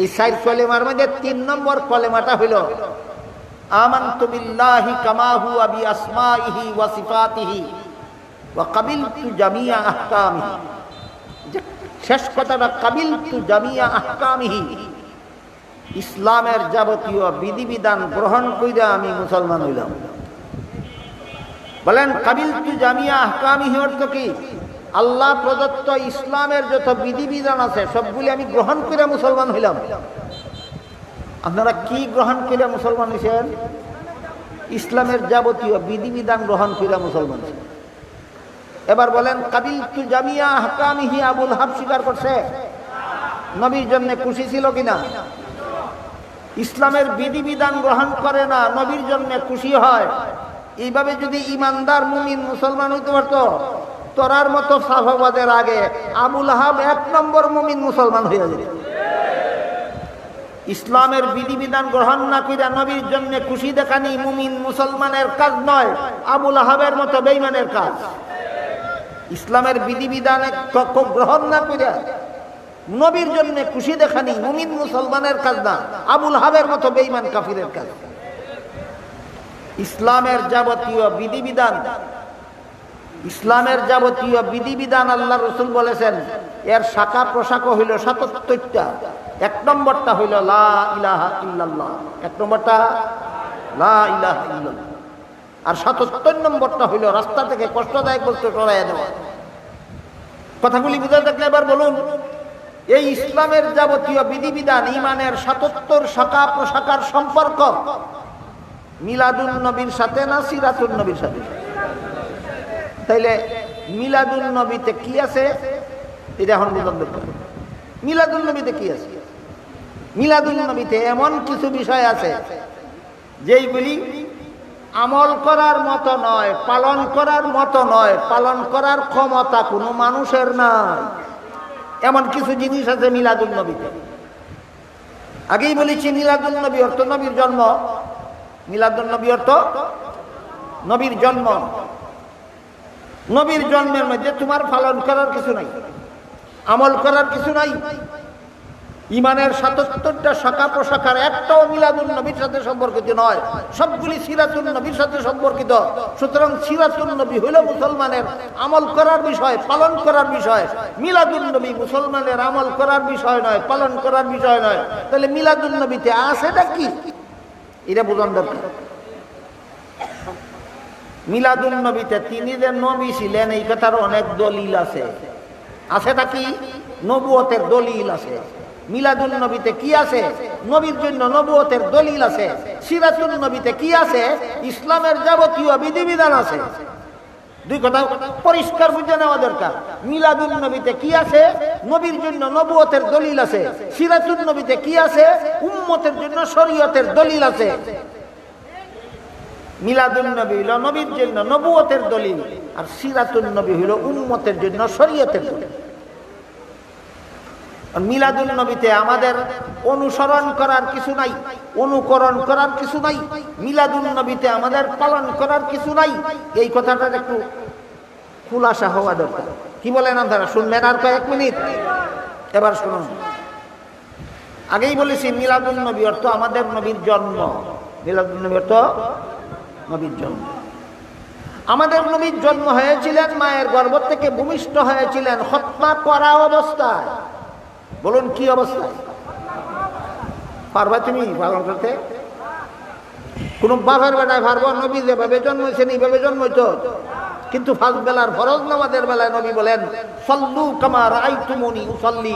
এই 4 কলিমার মধ্যে 3 নম্বর কলেমাটা হইল আমানতু বিল্লাহি কামা হুয়া বিআসমাইহি ওয়া সিফাতিহি ওয়া কাবিলতু জামিয়া আহকামিহি। শেষ কথাটা কাবিলতু জামিয়া আহকামিহি, ইসলামের যাবতীয় বিধিবিধান গ্রহণ কইরা আমি মুসলমান হইলাম। বলেন, কাবিলতু জামিয়া আহকামিহি অর্থ কি? আল্লাহ প্রদত্ত ইসলামের যত বিধিবিধান আছে সবগুলি আমি গ্রহণ করে মুসলমান হইলাম। আপনারা কি গ্রহণ করে মুসলমান হয়েছেন? ইসলামের যাবতীয় বিধিবিধান গ্রহণ করে মুসলমান। এবার বলেন কাবিলতু জামিয়া আহকামিহি, আবুল হাব স্বীকার করছে? নবীর জন্য খুশি ছিল কিনা? ইসলামের বিধিবিধান গ্রহণ করে না, নবীর জন্য খুশি হয়। এইভাবে যদি ইমানদার মুমিন মুসলমান হইতে পারত, তোরার মতো সাহাবাদের আগে আবুল হাব 1 নম্বর মুমিন মুসলমান হয়ে যেত। ইসলামের বিধিবিধান গ্রহণ না করে নবীর জন্য খুশি দেখানি মুমিন মুসলমানের কাজ নয়, আবুল আহাবের মতো বেঈমানের কাজ। ইসলামের বিধিবিধান গ্রহণ না করে নবীর জন্য খুশি দেখানি মুমিন মুসলমানের কাজ না, আবুল আহাবের মতো বেঈমান কাফিরের কাজ। ইসলামের যাবতীয় বিধিবিধান, ইসলামের যাবতীয় বিধিবিধান আল্লাহ রাসূল বলেছেন এর শাখা প্রশাখা হইল 77টা। 1 নম্বরটা হইল লা ইলাহা ইল্লাল্লাহ, 1 নম্বরটা লা ইলাহা ইল্লাল্লাহ। আর 77 নম্বরটা হইল রাস্তা থেকে কষ্টদায়ক বস্তু সরাইয়া দেওয়া। কথাগুলি বুঝে থাকলে এবার বলুন, এই ইসলামের যাবতীয় বিধিবিধান ইমানের 77 শাখা প্রশাখার সম্পর্ক মিলাদুন নবীর সাথে না সিরাতুন নবীর সাথে? তাইলে মিলাদুন নবীতে কি আছে এটা এখন বুঝতে হবে। মিলাদুন নবীতে কি আছে? মিলাদুন নবীতে এমন কিছু বিষয় আছে যেইগুলি আমল করার মতো নয়, পালন করার মতো নয়, পালন করার ক্ষমতা কোনো মানুষের নাই। এমন কিছু জিনিস আছে মিলাদুন নবীতে। আগেই বলেছি মিলাদুন নবী অর্থ নবীর জন্ম। মিলাদুন নবী অর্থ নবীর জন্ম। নবীর জন্মের মধ্যে তোমার পালন করার কিছু নাই, আমল করার কিছু নাই। ইমানের 77টা শাখা প্রশাখার একটাও মিলাদুন নবীর সাথে সম্পর্কিত নয়, সবগুলি সিরাতুন নবীর সাথে সম্পর্কিত। সুতরাং সিরাতুন নবী হইল মুসলমানের আমল করার বিষয়, পালন করার বিষয়। মিলাদুন নবী মুসলমানের আমল করার বিষয় নয়, পালন করার বিষয় নয়। তাহলে মিলাদুন নবীতে আছেটা কি এটা বোঝার দরকার। মিলাদুন নবীতে তিনি যে নবী ছিলেন এই কথার অনেক দলিল আছে। আছেটা কি? নবুয়তের দলিল আছে। মিলাদুন নবীতে কি আছে? নবীর জন্য নবুয়তের দলিল আছে। সিরাতুন নবীতে কি আছে? ইসলামের যাবতীয় বিধিবিধান আছে। দুই কথা পরিষ্কার বুঝে নেওয়া দরকার। মিলাদুন নবীতে কি আছে? নবীর জন্য নবুয়তের দলিল আছে। সিরাতুন নবীতে কি আছে? উম্মতের জন্য শরীয়তের দলিল আছে। মিলাদুন নবী হলো নবীর জন্য নবুয়তের দলিল, আর সিরাতুন নবী হলো উম্মতের জন্য শরীয়তের দলিল। মিলাদুন নবীতে আমাদের অনুসরণ করার কিছু নাই, অনুকরণ করার কিছু নাই। মিলাদুন নবীতে আমাদের পালন করার কিছু নাই। এই কথাটা একটু খুলাসা হওয়া দরকার। কি বলেন আপনারা? শুনবেন আর কয়েক মিনিট? এবার শুনুন। আগেই বলেছি মিলাদুন নবী অর্থ আমাদের নবীর জন্ম। মিলাদুন নবী অর্থ নবীর জন্ম। আমাদের নবীর জন্ম হয়েছিলেন, মায়ের গর্ভ থেকে ভূমিষ্ঠ হয়েছিলেন খতনা করা অবস্থায়। বলুন কি অবস্থায়? পারবা তুমি পালন করতে? কোন বাপের বেলায় পারবো? নবী যেভাবে জন্মেছেন এইভাবে জন্মইতো। কিন্তু ফার্স্ট বেলার ফরজ নামাজের বেলায় নবী বলেন সাল্লু কামা রাআইতুমুনি উসাল্লি,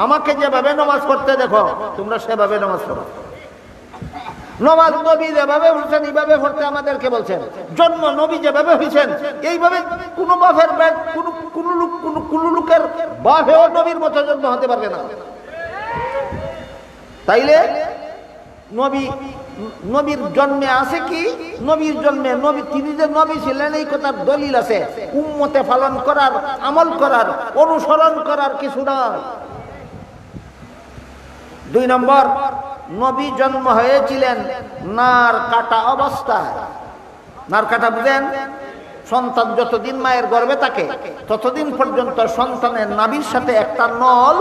আমাকে যেভাবে নামাজ পড়তে দেখো তোমরা সেভাবে নামাজ পড়ো। নামাজ নবী যেভাবে পড়ছেন এইভাবে পড়তে আমাদেরকে বলছেন। জন্ম নবী যেভাবে হয়েছেন এইভাবে কোন বাপের কোন লোকের বাপেও নবীর মতো জন্ম হতে পারবে না। তাইলে নবীর জন্মে আছে কি? নবীর জন্মে নবী তিনি যে নবী ছিলেন এই কথার দলিল আছে। উম্মতে পালন করার, আমল করার, অনুসরণ করার কিছু না। 2 নম্বর, নবী জন্ম হয়েছিলেন নার কাটা অবস্থায়। নার কাটা বুঝেন? সন্তান যতদিন মায়ের গর্ভে থাকে ততদিন পর্যন্ত সন্তানের নাভির সাথে একটা নল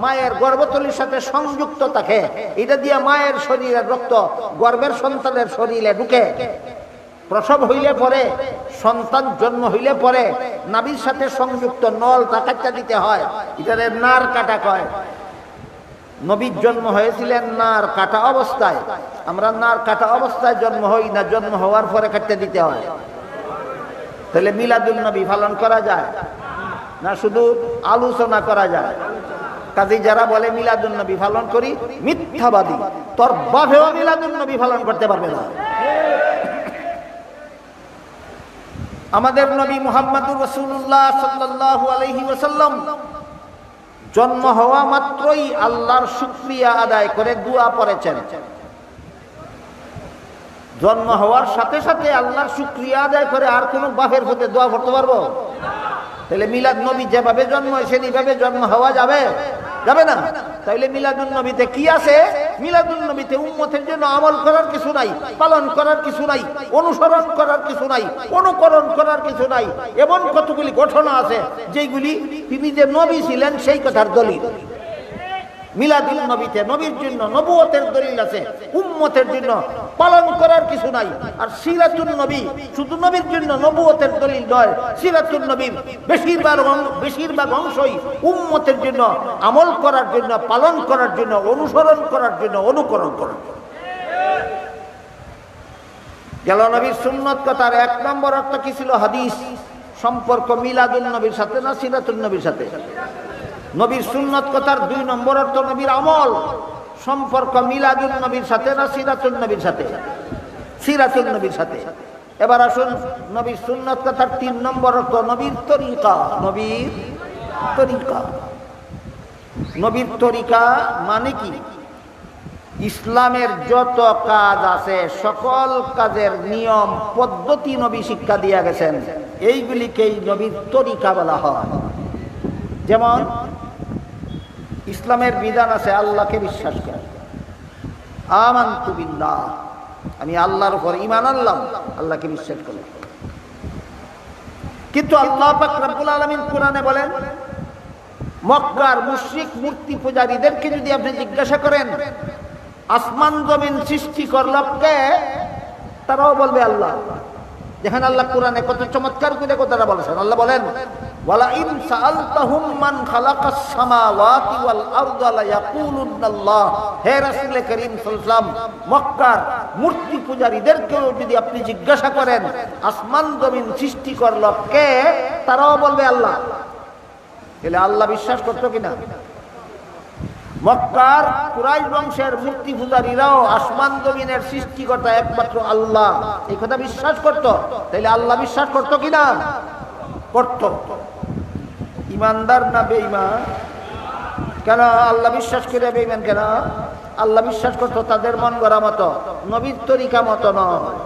মায়ের গর্ভতলীর সাথে সংযুক্ত থাকে। এটা দিয়ে মায়ের শরীরের রক্ত গর্ভের সন্তানের শরীরে ঢুকে। প্রসব হইলে পরে, সন্তান জন্ম হইলে পরে নাভির সাথে সংযুক্ত নলটা কাটা দিতে হয়। এটারে নার কাটা কয়। নবীর জন্ম হয়েছিলেন নার কাটা অবস্থায়। আমরা নার কাটা অবস্থায় জন্ম হই না, জন্ম হওয়ার পরে কাটতে দিতে হয়। তাহলে মিলাদুন নবী পালন করা যায় না শুধু আলোচনা করা যায়? কাজে যারা বলে মিলাদুন নবী পালন করি, মিথ্যাবাদী। তোর বাপেও মিলাদুন নবী পালন করতে পারবে না। আমাদের নবী মুহাম্মদুর রাসূলুল্লাহ সাল্লাল্লাহু আলাইহি ওয়াসাল্লাম জন্ম হওয়া মাত্রই আল্লাহর শুকরিয়া আদায় করে দোয়া পড়েছেন। জন্ম হওয়ার সাথে সাথে আল্লাহর শুকরিয়া আদায় করে আর কোন বাপের হতে দোয়া পড়তে পারবো? তাহলে মিলাদ নবী যেভাবে জন্ম হয়েছে এইভাবে জন্ম হওয়া যাবে? যাবে না। তাইলে মিলাদুন নবীতে কি আছে? মিলাদুন নবীতে উম্মতের জন্য আমল করার কিছু নাই, পালন করার কিছু নাই, অনুসরণ করার কিছু নাই, অনুকরণ করার কিছু নাই। এমন কতগুলি ঘটনা আছে যেগুলি তিনি যে নবী ছিলেন সেই কথার দলিল। মিলাদুল নবীতে নবীর জন্য নবুয়তের দলিল আছে, উম্মতের জন্য পালন করার কিছু নাই। আর সিরাতুন নবী শুধু নবীর জন্য নবুয়তের দলিল নয়, সিরাতুন নবীর বেশিরভাগ অংশই উম্মতের জন্য আমল করার জন্য, পালন করার জন্য, অনুসরণ করার জন্য, অনুকরণ করার জন্য। গেল নবীর সুন্নত কথার 1 নম্বর অর্থ কি ছিল? হাদিস। সম্পর্ক মিলাদুন নবীর সাথে না সিরাতুন নবীর সাথে? নবীর সুন্নত কথার 2 নম্বর অর্থ নবীর আমল। সম্পর্ক মিলাদুন নবীর সাথে না সিরাতুন নবীর সাথে? সিরাতুন নবীর সাথে। এবার আসুন নবীর সুন্নত কথার 3 নম্বর অর্থ নবীর তরিকা। নবীর তরিকা। নবীর তরিকা মানে কি? ইসলামের যত কাজ আছে সকল কাজের নিয়ম পদ্ধতি নবী শিক্ষা দিয়ে গেছেন, এইগুলিকেই নবীর তরিকা বলা হয়। যেমন ইসলামের বিধান আছে আল্লাহকে বিশ্বাস করা, আমানতু বিল্লাহ, আমি আল্লাহর উপর ঈমান আনলাম, আল্লাহকে বিশ্বাস করলাম। কিন্তু আল্লাহ পাক রব্বুল আলামিন কোরআনে বলেন, মক্কার মুশরিক মূর্তি পূজারীদেরকে যদি আপনি জিজ্ঞাসা করেন আসমান জমিন সৃষ্টি করল কে, তারাও বলবে আল্লাহ। দেখেন আল্লাহ কোরআনে কত চমৎকার করে কথাটা বলেছেন। আল্লাহ বলেন, ওয়ালা ইন সাআলতাহুম মান খালাকাস সামাওয়াতি ওয়াল আরদা লা ইয়াকুলুনাল্লাহ। হে রাসূল করিম সাল্লাল্লাহু আলাইহি ওয়াসাল্লাম, মক্কার মূর্তি পূজারীদেরকেও যদি আপনি জিজ্ঞাসা করেন আসমান জমিন সৃষ্টি করল কে, তারাও বলবে আল্লাহ। তাহলে আল্লাহ বিশ্বাস করতো কিনা? মক্কার কুরাইশ বংশের মূর্তি পূজারীরাও আসমান জমিনের সৃষ্টিকর্তা একমাত্র আল্লাহ এই কথা বিশ্বাস করত। তাইলে আল্লাহ বিশ্বাস করত কিনা? করত। ইমানদার না বেঈমান? কেন আল্লাহ বিশ্বাস করে বেঈমান কেন? আল্লাহ বিশ্বাস করত তাদের মন গড়া মতো, নবীর তরিকা মতো নয়।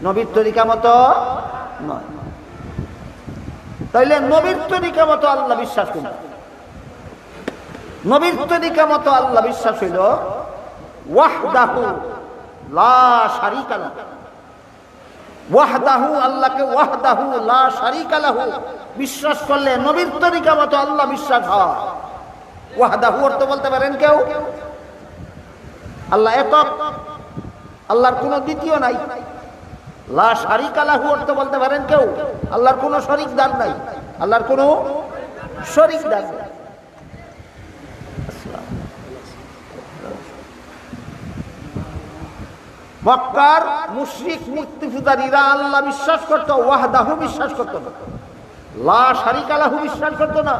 নবীর তরিকা মতো নয়। তাইলে নবীর তরিকা মতো আল্লাহ বিশ্বাস করত। নবীর তরিকা মতো আল্লাহ বিশ্বাস হইল ওয়াহদাহু লা শারীকা লাহু। ওয়াহদাহু, আল্লাহকে ওয়াহদাহু লা শারীকা লাহু বিশ্বাস করলে নবীর তরিকা মতো আল্লাহ বিশ্বাস হয়। ওয়াহদাহু অর্থ বলতে পারেন কেউ? আল্লাহ একক, আল্লাহর কোনো দ্বিতীয় নাই। লা শারীকা লাহু অর্থ বলতে পারেন কেউ? আল্লাহর কোনো শরীকদার নাই, আল্লাহর কোনো শরীকদার নাই। মক্কার মুশরিক মূর্তি পূজারীরা আল্লাহ বিশ্বাস করত, ওয়াহদাহু বিশ্বাস করত না, লা শারীকা লাহু বিশ্বাস করত না।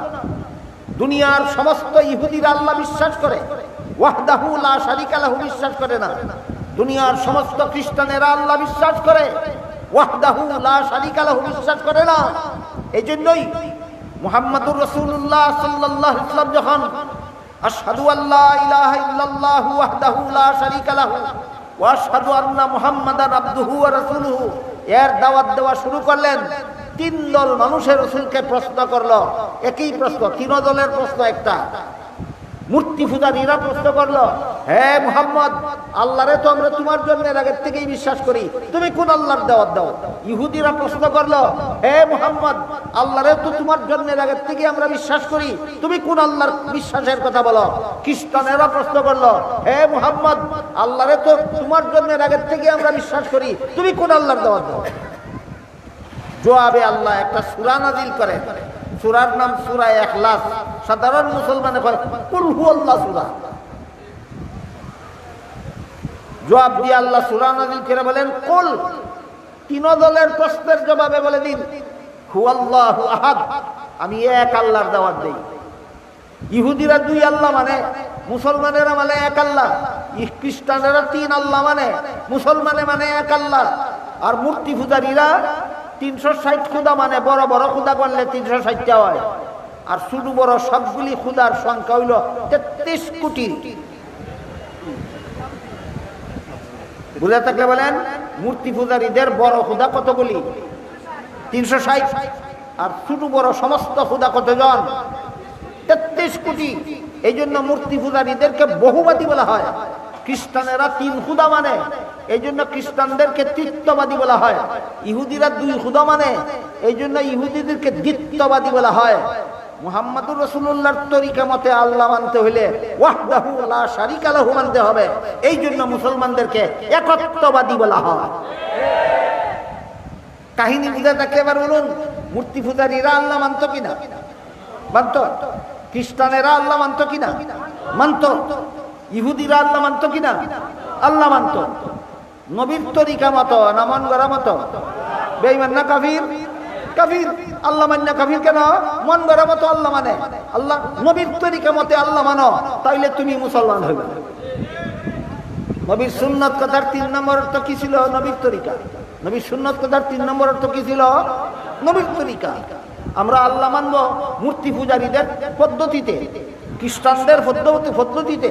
দুনিয়ার সমস্ত ইহুদিরা আল্লাহ বিশ্বাস করে, ওয়াহদাহু লা শারীকা লাহু বিশ্বাস করে না। দুনিয়ার সমস্ত খ্রিস্টানেরা আল্লাহ বিশ্বাস করে, ওয়াহদাহু লা শারীকা লাহু বিশ্বাস করে না। এই জন্যই মুহাম্মদুর রাসূলুল্লাহ সাল্লাল্লাহু আলাইহি ওয়াসাল্লাম যখন আশহাদু আল্লা ইলাহা ইল্লাল্লাহু ওয়াহদাহু লা শারীকা লাহু ওয়া আশহাদু আন্না মুহাম্মাদান আবদুহু ওয়া রাসূলুহু এর দাওয়াত দেওয়া শুরু করলেন, 3 দল মানুষের রাসূলকে প্রশ্ন করলো। একই প্রশ্ন, 3 দলের প্রশ্ন একটা। মূর্তি পূজারীরা প্রশ্ন করলো, হে মুহাম্মদ, আল্লাহরে তো আমরা তোমার জন্মের আগের থেকেই বিশ্বাস করি, তুমি কোন আল্লাহর দাওয়াত দাও? ইহুদিরা প্রশ্ন করলো, হে মুহাম্মদ, আল্লাহরে তো তোমার জন্মের আগের থেকেই আমরা বিশ্বাস করি, তুমি কোন আল্লাহর বিশ্বাসের কথা বলো? খ্রিস্টানেরা প্রশ্ন করলো, হে মুহাম্মদ, আল্লাহরে তো তোমার জন্মের আগের থেকেই আমরা বিশ্বাস করি, তুমি কোন আল্লাহর দাওয়াত দাও? জবাবে আল্লাহ একটা সূরা নাযিল করেন। সূরার নাম সূরা ইখলাস। সাধারণ মুসলমানে বলে কুল হুয়াল্লাহ সূরা। জবাব দিয়ে আল্লাহ সূরা নাযিল করে বলেন, কুল, 3 দলের প্রশ্নের জবাবে বলে দিন, হুয়াল্লাহু আহাদ, আমি এক আল্লাহর দাওয়াত দেই। ইহুদিরা 2 আল্লাহ মানে, মুসলমানেরা মানে 1 আল্লাহ। খ্রিস্টানেরা 3 আল্লাহ মানে, মুসলমানে মানে 1 আল্লাহ। আর মূর্তি পূজারীরা 360 খুদা মানে বড় বড় খুদা করলে 360টা হয়, আর ছোট বড় সবগুলি খুদার সংখ্যা হইল 33 কোটি। বুঝে থাকলে বলেন, মূর্তি পূজারীদের বড় খুদা কতগুলি? 360। আর ছোট বড় সমস্ত খুদা কতজন? 33 কোটি। এই জন্য মূর্তি পূজারীদেরকে বহুবাদী বলা হয়। খ্রিস্টানেরা 3 খুদা মানে, এই জন্য খ্রিস্টানদেরকে তৃতীয়বাদী বলা হয়। ইহুদিরা 2 খুদা মানে, এই জন্য ইহুদিদেরকে দ্বিতীয়বাদী বলা হয়। মুহাম্মদুর রাসূলুল্লাহর তরিকা মতে আল্লাহ মানতে হইলে ওয়াহদাহু লা শারীকা লাহু মানতে হবে। এই জন্য মুসলমানদেরকে একত্ববাদী বলা হয়। কাহিনী বুঝে থাকলে এবার বলুন, মূর্তি পূজারীরা আল্লাহ মানত কিনা? মানত। খ্রিস্টানেরা আল্লাহ মানত কিনা? মানত। ইহুদিরা আল্লাহ মানত কিনা? আল্লাহ মানত। নবীর তরিকা মতো না মন গড়া মতো? বেঈমান না কাফির? কাফির। আল্লাহ মান্য কাফির কেন? মন গড়া মতো আল্লাহ মানে। আল্লাহ নবীর তরিকা মতে আল্লাহ মানো, তাইলে তুমি মুসলমান হইবে। নবীর সুন্নত কথার 3 নম্বর অর্থ কি ছিল? নবীর তরিকা। নবীর সুন্নত কথার 3 নম্বর অর্থ কি ছিল? নবীর তরিকা। আমরা আল্লাহ মানব মূর্তি পূজারীদের পদ্ধতিতে, খ্রিস্টানদের পদ্ধতিতে,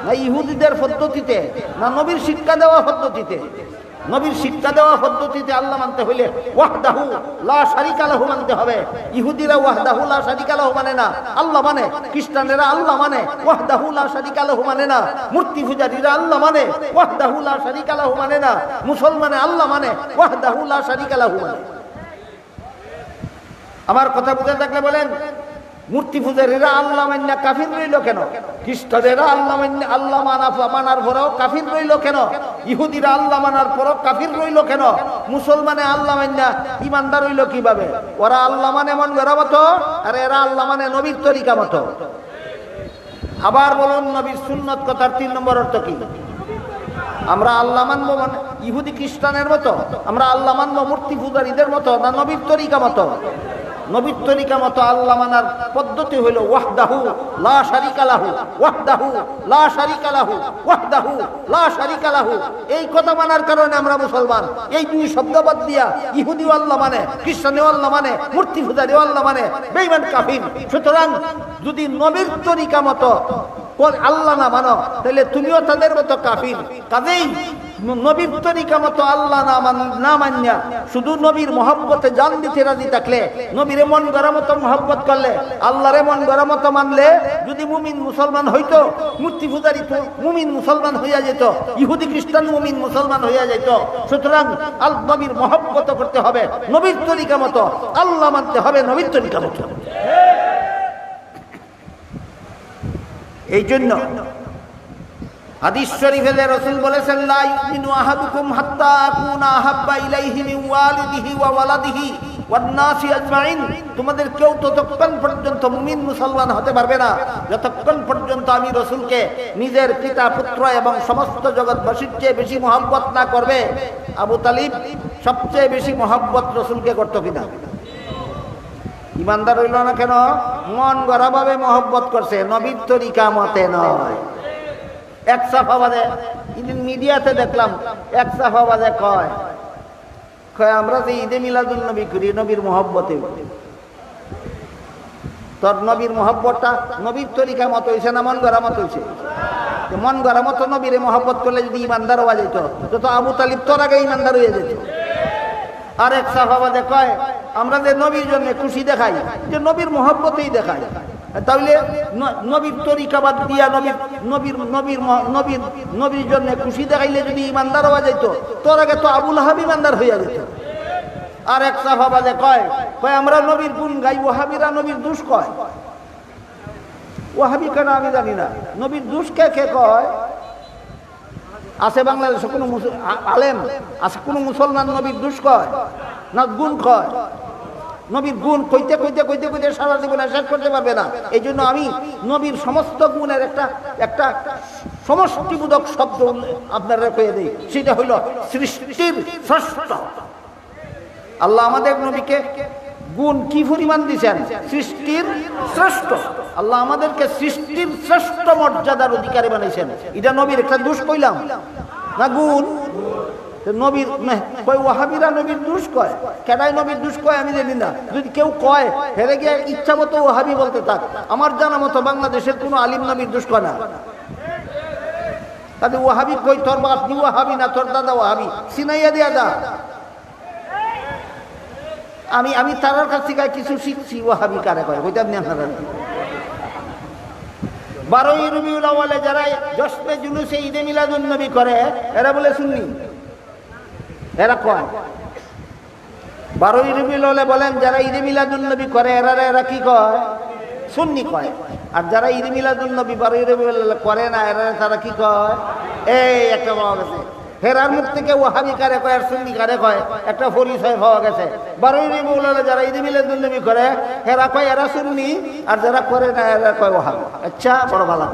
না ইহুদিদের পদ্ধতিতে, না নবীর শিক্ষা দেওয়া পদ্ধতিতে? নবীর শিক্ষা দেওয়া পদ্ধতিতে আল্লাহ মানতে হইলে ওয়াহদাহু লা শারীকা লাহু মানতে হবে। ইহুদিরা ওয়াহদাহু লা শারীকা লাহু মানে না, আল্লাহ মানে। খ্রিস্টানেরা আল্লাহ মানে, ওয়াহদাহু লা শারীকা লাহু মানে না। মূর্তি পূজারীরা আল্লাহ মানে, ওয়াহদাহু লা শারীকা লাহু মানে না। মুসলমানে আল্লাহ মানে, ওয়াহদাহু লা শারীকা লাহু মানে। আমার কথা বুঝে থাকলে বলেন, মূর্তি পূজারীরা আল্লাহ মান্না কাফির রইল কেন? খ্রিস্টানেরা আল্লাহ মান্না আল্লাহ মানার পরেও কাফির রইল কেন? ইহুদিরা আল্লাহ মানার পরেও কাফির রইল কেন? মুসলমানে আল্লাহ মান্না ইমানদার রইল কিভাবে? ওরা আল্লাহ মানে মন গড়া মতো, আর এরা আল্লাহ মানে নবীর তরিকা মতো। আবার বলুন, নবীর সুন্নত কথার 3 নম্বর অর্থ কি? আমরা আল্লাহ মানবো মানে ইহুদি খ্রিস্টানের মতো? আমরা আল্লাহ মানবো মূর্তি পূজারীদের মতো, না নবীর তরিকা মতো? নবীর তরিকা মতো আল্লাহ মানার পদ্ধতি হইল ওয়াহদাহু লা শারীকা লাহু, ওয়াহদাহু লা শারীকা লাহু, ওয়াহদাহু লা শারীকা লাহু। এই কথা মানার কারণে আমরা মুসলমান। এই 2 শব্দ বাদ দিয়া ইহুদিও আল্লাহ মানে, খ্রিস্টানেও আল্লাহ মানে, মূর্তি পূজারীও আল্লাহ মানে, বেঈমান কাফির। সুতরাং যদি নবীর তরিকা মতো আল্লাহ না মানো, তাহলে তুমিও তাদের মতো কাফির। কাজেই নবীর তরিকা মতো আল্লাহ না মানিয়া শুধু নবীর মহব্বতে জান দিতে রাজি থাকলে, নবীরে মন গড়া মতো মহব্বত করলে, আল্লাহরে মন গড়া মতো মানলে, যদি মুমিন মুসলমান হইতো, মূর্তি পূজারী মুমিন মুসলমান হইয়া যেত, ইহুদি খ্রিস্টান মুমিন মুসলমান হইয়া যেত। সুতরাং নবীর মহব্বত করতে হবে নবীর তরিকা মতো, আল্লাহ মানতে হবে নবীর তরিকা মতো। এই জন্য হাদিস শরীফে রাসূল বলেছেন, লা ইউমিনু আহাদুকুম হাত্তা আকুনা আহাব্বা ইলাইহি মিন ওয়ালিদিহি ওয়া ওয়ালাদিহি ওয়ান নাসি আজমাইন। তোমাদের কেউ ততক্ষণ পর্যন্ত মুমিন মুসলমান হতে পারবে না যতক্ষণ পর্যন্ত আমি রাসূলকে নিজের পিতা পুত্র এবং সমস্ত জগৎবাসীর চেয়ে বেশি মহব্বত না করবে। আবু তালিব সবচেয়ে বেশি মহব্বত রাসূলকে করত কিনা? ইমানদার হইল না কেন? মন গড়া ভাবে মহব্বত করছে, নবীর তরিকা মতে নয়। এক সাফাবাদে মিডিয়াতে দেখলাম, এক সাফাবাদে কয় আমরা যে ঈদে মিলাদুন নবী করি নবীর মহব্বতে, তোর নবীর মহব্বতটা নবীর তরিকা মতো হয়েছে না মন গড়া মতো হয়েছে? মন গড়া মতো নবীরে মহব্বত করলে যদি ইমানদার হওয়া যেত, তো আবু তালিব তোর আগে ইমানদার হয়ে যেত। আর এক সাফাবাদে কয় আমরা যে নবীর জন্য খুশি দেখাই, যে নবীর মহব্বতেই দেখাই, তাহলে নবীর তরিকা বাদ দিয়া নবীর জন্য খুশি দেখাইলে যদি ইমানদার হওয়া যেত, তোর আগে তো আবুল লাহাব ইমানদার হইয়া যেত। আর এক সাফাবাদে কয় আমরা নবীর গুণ গাই, ওয়াহাবিরা নবীর দোষ কয়। ওয়াহাবি কেন আমি জানি না, নবীর দোষ কে কে কয়? আছে বাংলাদেশে কোনো আলেম আছে কোনো মুসলমান নবীর দোষ কয় না গুণ কয়? নবীর গুণ কইতে কইতে কইতে কইতে সারা জীবনে শেষ করতে পারবে না। এই জন্য আমি নবীর সমস্ত গুণের একটা সমষ্টিবোধক শব্দ আপনারা কয়ে দিই, সেটা হইল সৃষ্টির শ্রেষ্ঠ। আল্লাহ আমাদের নবীকে গুণ কি পরিমাণ দিয়েছেন? সৃষ্টির শ্রেষ্ঠ। আল্লাহ আমাদেরকে সৃষ্টির শ্রেষ্ঠ মর্যাদার অধিকারী বানাইছেন। এটা নবীর একটা দোষ কইলাম না গুণ? নবীর কই ওয়াহাবিরা নবীর দুষ কয়, কেডাই নবীর দুষ কয় আমি জানি না। যদি কেউ কয় হেরে গিয়ে ইচ্ছা মতো ওয়াহাবি বলতে থাক, আমার জানা মতো বাংলাদেশের কোনো আলিম নবীর দুষ কয় না। তাহলে ওয়াহাবি কই তোর বাপ নি ওয়াহাবি না তোর দাদা ওয়াহাবি, সিনাইয়া দিয়া দা। আমি তার কাছ থেকে কিছু শিখছি, ওয়াহাবি কারে কয় কইতাম না আপনারা। 12ই রবিউল আউয়ালে যারা জশ্নে জুলুসে ঈদে মিলাদুন নবী করে এরা বলে সুন্নি, এরা কয় 12ই রবিউল আউয়ালে বলেন যারা ঈদে মিলাদুন নবী করে এরা কি কয়? সুন্নি কয়। আর যারা ঈদে মিলাদুন নবী 12ই রবিউল আউয়ালে করে না তারা কি কয়? এই একটা পাওয়া গেছে, হেরার মুখ থেকে ওয়াহাবি কারে কয় আর সুন্নি কারে কয় একটা পরিচয় পাওয়া গেছে। 12ই রবিউল আউয়ালে যারা ঈদে মিলাদুন নবী করে হেরা কয় এরা সুন্নি, আর যারা করে না এরা কয় ওয়াহাবি। আচ্ছা, বড় ভালো।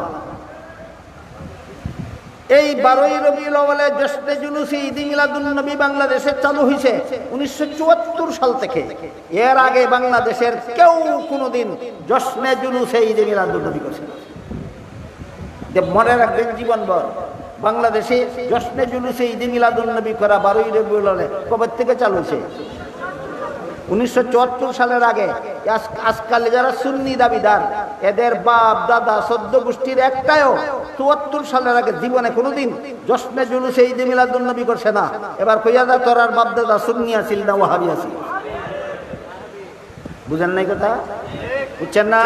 এই 12ই রবিউল আউয়ালে জশ্নে জুলুসে ঈদে মিলাদুন নবী বাংলাদেশে চালু হয়েছে 1974 সাল থেকে। এর আগে বাংলাদেশের কেউ কোনোদিন জশ্নে জুলুসে ঈদে মিলাদুন নবী করছে না। মনে রাখবেন জীবনভর, বাংলাদেশে জশ্নে জুলুসে ঈদে মিলাদুন নবী করা 12ই রবিউল আউয়ালে কবে থেকে চালু হয়েছে? 1974 সালের আগে। আজকাল যারা সুন্নি দাবিদার এদের বাপ দাদা 14 গোষ্ঠীর একটাও 74 সালের আগে জীবনে কোনোদিন জশ্নে জুলুসে ঈদে মিলাদুন নবী করছে না। এবার কইয়া দা তোর আর বাপ দাদা সুন্নি আছিল না ওয়াহাবি আছিল? বুঝেন নাই কথা? বুঝছেন না?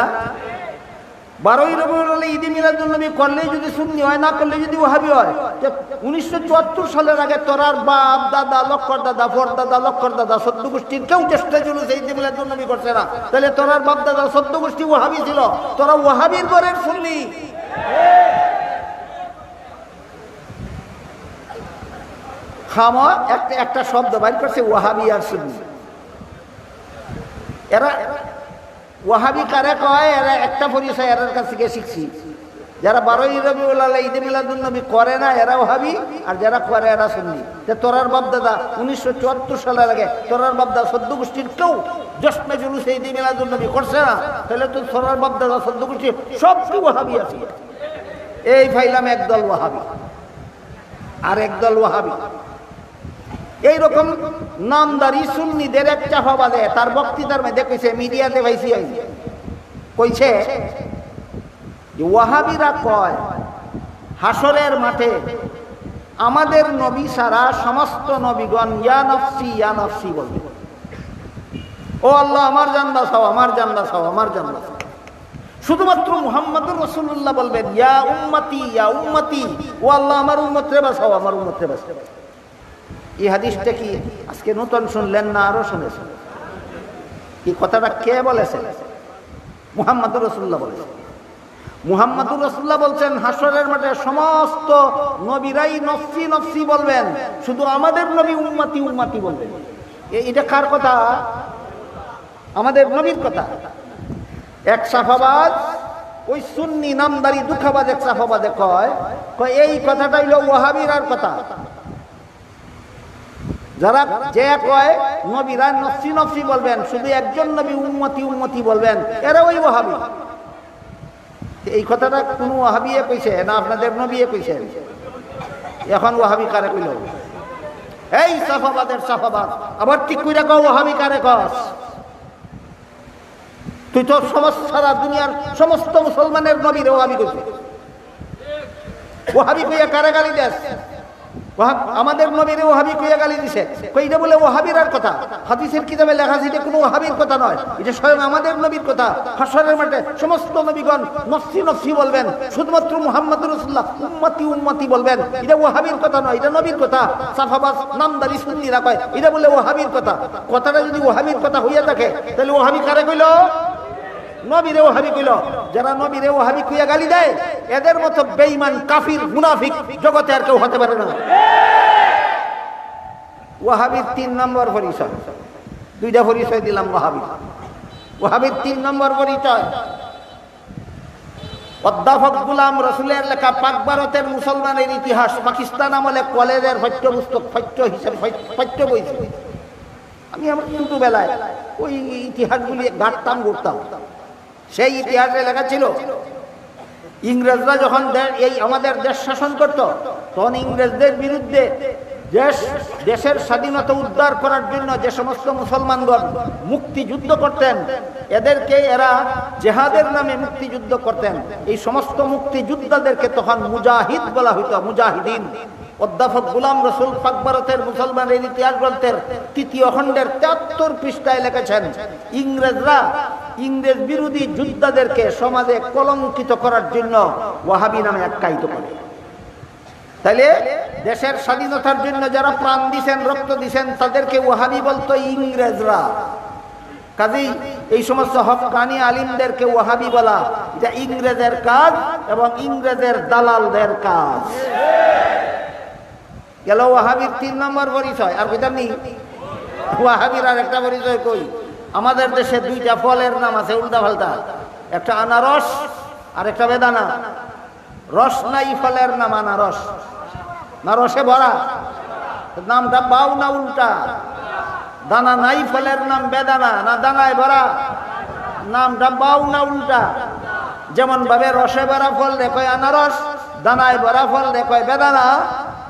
12ই রবিউল আউয়ালে ঈদে মিলাদুন নবী করলেই যদি সুন্নি হয়, না করলে যদি ওয়াহাবি হয়। 1974 সালের আগে তোরার বাপ দাদা লক্কর দাদা ফর দাদা লক্কর দাদা 14 গোষ্ঠীর কেউ চেষ্টা জুলুসে ঈদে মিলাদুন নবী করছে না। তাহলে তোরার বাপ দাদা 14 গোষ্ঠী ওয়াহাবি ছিল, তোরা ওয়াহাবির ঘরের সুন্নি। খামা একটা শব্দ বাইর করছে ওয়াহাবি আর সুন্নি। এরা ওয়াহাবি কারে কয় এরা একটা পরিচয় এর কাছ থেকে শিখছি। যারা 12ই রবিউল আউয়ালে ঈদে মিলাদুন নবী করে না এরা ওয়াহাবি, আর যারা করে এরা সুন্নি। যে তোরার বাপ দাদা 1974 সালের আগে তোরার বাপ দাদা 14 গোষ্ঠীর কেউ জশ্নে জুলুসে ঈদে মিলাদুন নবী করছে না, তাহলে তো তোরার বাপ দাদা 14 গোষ্ঠীর সব কি ওয়াহাবি আছে? এই ফাইলাম একদল ওয়াহাবি আর একদল ওয়াহাবি। এইরকম নামদারি সুন্নিদের একটা হবাদে তার বক্তৃতার মধ্যে কইছে, মিডিয়াতে পাইছি কইছে যে ওয়াহাবিরা কয় হাসরের মাঠে আমাদের নবী ছাড়া সমস্ত নবীগণ ইয়া নফসি বলবে। ও আল্লাহ আমার জান বাঁচাও, আমার জান বাঁচাও, আমার জান বাঁচাও। শুধুমাত্র মুহাম্মদুর রাসূলুল্লাহ বলবেন ইয়া উম্মতি, ও আল্লাহ আমার উম্মতরে বাঁচাও, আমার উম্মতরে বাঁচাও। এই হাদিসটা কি আজকে নতুন শুনলেন না আরো শুনেছেন? এই কথাটা কে বলেছেন? মুহাম্মদুর রাসূলুল্লাহ বলেছেন। মুহাম্মদুর রাসূলুল্লাহ বলছেন হাসরের মাঠে সমস্ত নবীরাই নফসি নফসি বলবেন, শুধু আমাদের নবী উম্মতি বলবেন। এটা কার কথা? আমাদের নবীর কথা। এক সাফাবাজ ওই সুন্নি নামদারি দুঃখাবাজ এক সাফাবাজে কয় এই কথাটা হইল ওয়াহাবির আর কথা। যারা যে কয় নবীরা নফসি বলবেন, শুধু একজন নবী উম্মতি বলবেন, এরা ওই ওয়াহাবি। এই কথাটা কোন ওয়াহাবিয়ে কইছে না আপনাদের নবীয়ে কইছেন? এখন ওয়াহাবি কারে কইল? এই সাফাবাদের সাফাবাদ আবার ঠিক কইরা কও ওয়াহাবি কারে কস? তুই তো সারা দুনিয়ার সমস্ত মুসলমানের নবীর ওয়াহাবি কইছিস। ওয়াহাবি কইয়া কারে গালি দেস? আমাদের নবীর ওয়াহাবি কইয়া গালি দিছে, কইটা বলে ওয়াহাবির আর কথা। হাদিসের কিতাবে লেখা আছে এটা কোনো ওয়াহাবির কথা নয়, এটা স্বয়ং আমাদের নবীর কথা। হাসরের মাঠে সমস্ত নবীগণ নফসি বলবেন, শুধুমাত্র মুহাম্মদুর রাসূলুল্লাহ উম্মতি বলবেন। এটা ওয়াহাবির কথা নয়, এটা নবীর কথা। সাফাবাজ নামদারি সুন্নিরা কয় এটা বলে ওয়াহাবির কথা। কথাটা যদি ওয়াহাবির কথা হইয়া থাকে তাহলে ওয়াহাবি কারে কইল? নবীরে ওয়াহাবি কইল। যারা নবীরে ওয়াহাবি কইয়া গালি দেয় এদের মতো বেঈমান কাফির মুনাফিক জগতে আর কেউ হতে পারে না। ওয়াহাবির 3 নম্বর পরিচয়, 2টা পরিচয় দিলাম। ওয়াহাবির 3 নম্বর পরিচয় অধ্যাপক গোলাম রসুলের লেখা পাক ভারতের মুসলমানের ইতিহাস পাকিস্তান আমলে কলেজের পাঠ্যপুস্তক পাঠ্য বই। আমি আমার ছোটবেলায় ওই ইতিহাসগুলি ঘুরতাম। সেই ইতিহাসে লেখা ছিল ইংরেজরা যখন এই আমাদের দেশ শাসন করত তখন ইংরেজদের বিরুদ্ধে দেশের স্বাধীনতা উদ্ধার করার জন্য যে সমস্ত মুসলমানগণ মুক্তিযুদ্ধ করতেন, এদেরকে এরা জেহাদের নামে মুক্তিযুদ্ধ করতেন। এই সমস্ত মুক্তিযোদ্ধাদেরকে তখন মুজাহিদ বলা হইতো, মুজাহিদিন। অধ্যাপক গোলাম রসুল পাক ভারতের মুসলমানের ইতিহাস গ্রন্থের ৩য় খণ্ডের ৭৩ পৃষ্ঠায় লিখেছেন, ইংরেজরা ইংরেজ বিরোধী যোদ্ধাদেরকে সমাজে কলঙ্কিত করার জন্য ওয়াহাবি নামে আখ্যায়িত করে। তাহলে দেশের স্বাধীনতার জন্য যারা প্রাণ দিছেন, রক্ত দিছেন, তাদেরকে ওয়াহাবি বলতো ইংরেজরা। কাজেই এই সমস্ত হক্কানি আলিমদেরকে ওয়াহাবি বলা এটা ইংরেজের কাজ এবং ইংরেজের দালালদের কাজ। গেল ওয়াহাবির ৩ নম্বর পরিচয়। আর কইতাম নি ওয়াহাবির আর একটা পরিচয় কই, আমাদের দেশে 2টা ফলের নাম আছে উল্টা পাল্টা, একটা আনারস আর একটা বেদানা। রস নাই ফলের নাম আনারস, না রসে ভরা, নামটা বাউ না উল্টা। দানা নাই ফলের নাম বেদানা, না দানায় ভরা, নামটা বাউ না উল্টা। যেমন ভাবে রসে ভরা ফল রে কয় আনারস, দানায় ভরা ফল রে কয় বেদানা,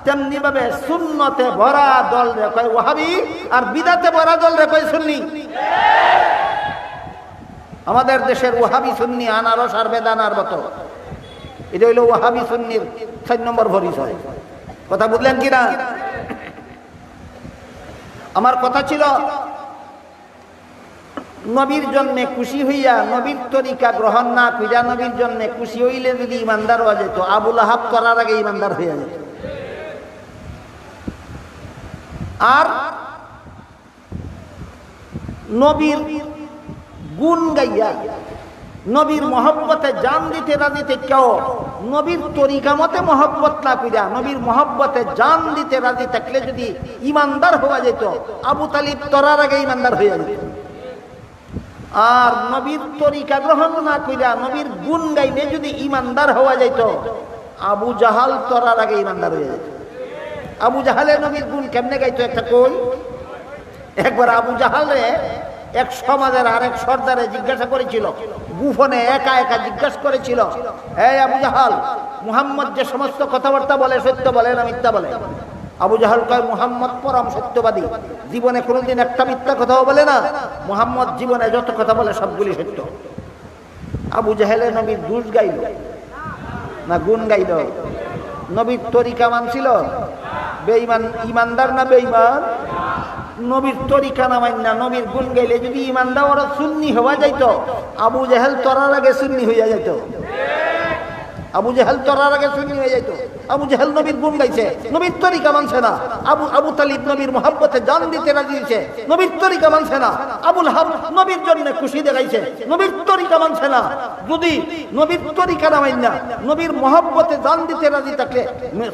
তেমনি ভাবে সুন্নতে ভরা দল রে কয় ওয়াহাবি, আর বিদাতে ভরা দল রে কয় সুন্নি। আমাদের দেশের ওয়াহাবি সুন্নি আনারস আর বেদানার মতো। এটা হইল ওয়াহাবি সুন্নির 4 নম্বর পরিচয়। কথা বুঝলেন কিনা? আমার কথা ছিল, নবীর জন্যে খুশি হইয়া নবীর তরিকা গ্রহণ না কইরা নবীর জন্যে খুশি হইলে যদি ইমানদার হওয়া যেত, আবু লাহাব করার আগে ইমানদার হইয়া যেত। আর নবীর গুণ গাইয়া নবীর মহব্বতে জান দিতে রাজি থেকেও নবীর তরিকা মতে মহব্বত না কইরা নবীর মহব্বতে জান দিতে রাজি থাকলে যদি ইমানদার হওয়া যেত, আবু তালিব তরার আগে ইমানদার হইয়া যেত। আর নবীর তরিকা গ্রহণ না কইরা নবীর গুণ গাইলে যদি ইমানদার হওয়া যেত, আবু জাহাল তরার আগে ইমানদার হইয়া যেত। আবু জাহালে নবীর গুণ কেমনে গাইতো একটা কই। একবার আবু জাহালে এক সমাজের আরেক সর্দারে জিজ্ঞাসা করেছিল, গুফনে একা একা জিজ্ঞাসা করেছিল, এই আবু জাহাল, মুহাম্মদ যে সমস্ত কথাবার্তা বলে সত্য বলে না মিথ্যা বলে? আবু জাহাল কয়, মুহাম্মদ পরম সত্যবাদী, জীবনে কোনোদিন একটা মিথ্যা কথাও বলে না, মুহাম্মদ জীবনে যত কথা বলে সবগুলি সত্য। আবু জাহেলে নবীর দুষ গাইল না গুণ গাইল? নবীর তরিকা মানছিল? বেঈমান ইমানদার না বেঈমান? নবীর তরিকা না মান্না নবীর গুণ গাইলে যদি ইমানদার ওরা সুন্নি হওয়া যাইত, আবু জাহেল তরার আগে সুন্নি হইয়া যাইত। আবু জাহেল তরার আগে সুন্নি হয়ে যাইত। আবু জাহেল নবীর গুণ গাইছে, নবীর তরিকা মানছে না। আবু তালিব নবীর মহব্বতে জান দিতে রাজি হইছে, নবীর তরিকা মানছে না। আবুল হাব নবীর জন্য খুশি দেখাইছে, নবীর তরিকা মানছে না। যদি নবীর তরিকা না মান্না নবীর মহব্বতে জান দিতে রাজি থাকলে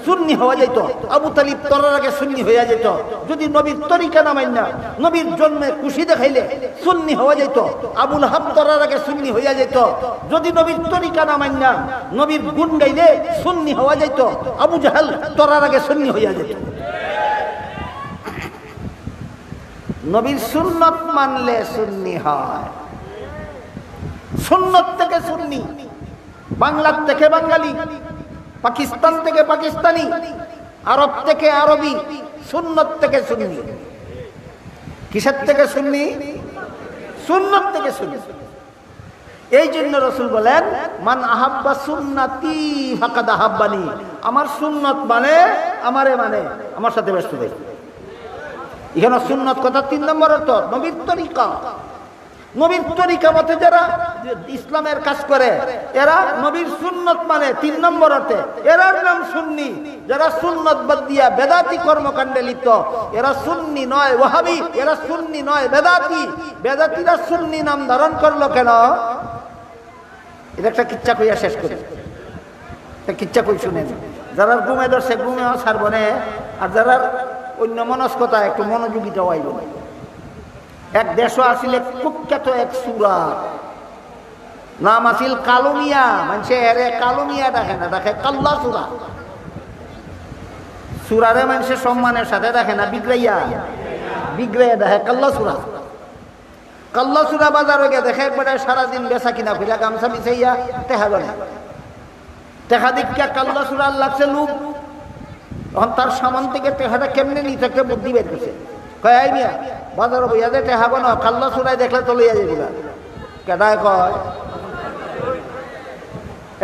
সুন্নি হওয়া যাইত, আবু তালিব তরার আগে সুন্নি হইয়া যেত। যদি নবীর তরিকা না মান্না নবীর জন্য খুশি দেখাইলে সুন্নি হওয়া যাইত, আবুল হাব তরার আগে সুন্নি হইয়া যেত। যদি নবীর তরিকা না মান্না নবীর গুণ গাইলে সুন্নি হওয়া যাইত, আবু জাহেল তরার আগে সুন্নি হইয়া যেত। নবীর সুন্নত মানলে সুন্নি হয়। সুন্নত থেকে সুন্নি, বাংলার থেকে বাঙালি, পাকিস্তান থেকে পাকিস্তানি, আরব থেকে আরবি, সুন্নত থেকে সুন্নি। কিসের থেকে সুন্নি? সুন্নত থেকে সুন্নি। এই জন্য রাসূল বলেন, মান আহাব্বা সুন্নতি ফাকাদ আহাব্বানি। আমার সুন্নত মানে আমারে মানে, আমার সাথে ব্যস্ত থাকি। এখানে সুন্নত কথা 3 নম্বর অর্থ নবীর তরিকা। নবীর তরিকা মতে যারা ইসলামের কাজ করে এরা নবীর সুন্নত মানে 3 নম্বর অর্থে, এরার নাম সুন্নি। যারা সুন্নত বাদ দিয়া বেদাতি কর্মকাণ্ডে লিপ্ত এরা সুন্নি নয় ওয়াহাবি, এরা সুন্নি নয় বেদাতি। বেদাতিরা সুন্নি নাম ধারণ করলো কেন? এটা একটা কিচ্ছা কইয়া শেষ করি। কিচ্ছা কই শুনেন, যারা ঘুমে ধরছে ঘুমেও ছাড়বো না, আর যারা অন্য মনস্কতা একটু মনোযোগিতা আইব। এক দেশও আসিলে কুখ্যাত এক সূরা, নাম আসিল কালুমিয়া। মানুষে এরে কালুমিয়া দেখে না, দেখে কাল্লা সূরা। সূরারে মানুষে সম্মানের সাথে দেখে না, বিগড়াইয়া বিগড়াইয়া দেখে কাল্লা সূরা। কাল্লা সূরা বাজার হয়ে দেখে একবারে সারাদিন বেচা কিনা ফিরা গামছা বিছাইয়া টেহা গনে টেহা দীক্ষা কাল্লা সূরা লাগছে লোক। তখন তার সামান থেকে টেহাটা কেমনে নিতে একটা বুদ্ধি বের করছে, কয় আই মিয়া বাজার বইয়া যে টেহা বানো কাল্লা চুরাই দেখলে তো লইয়া যাবি না। কেটায় কয়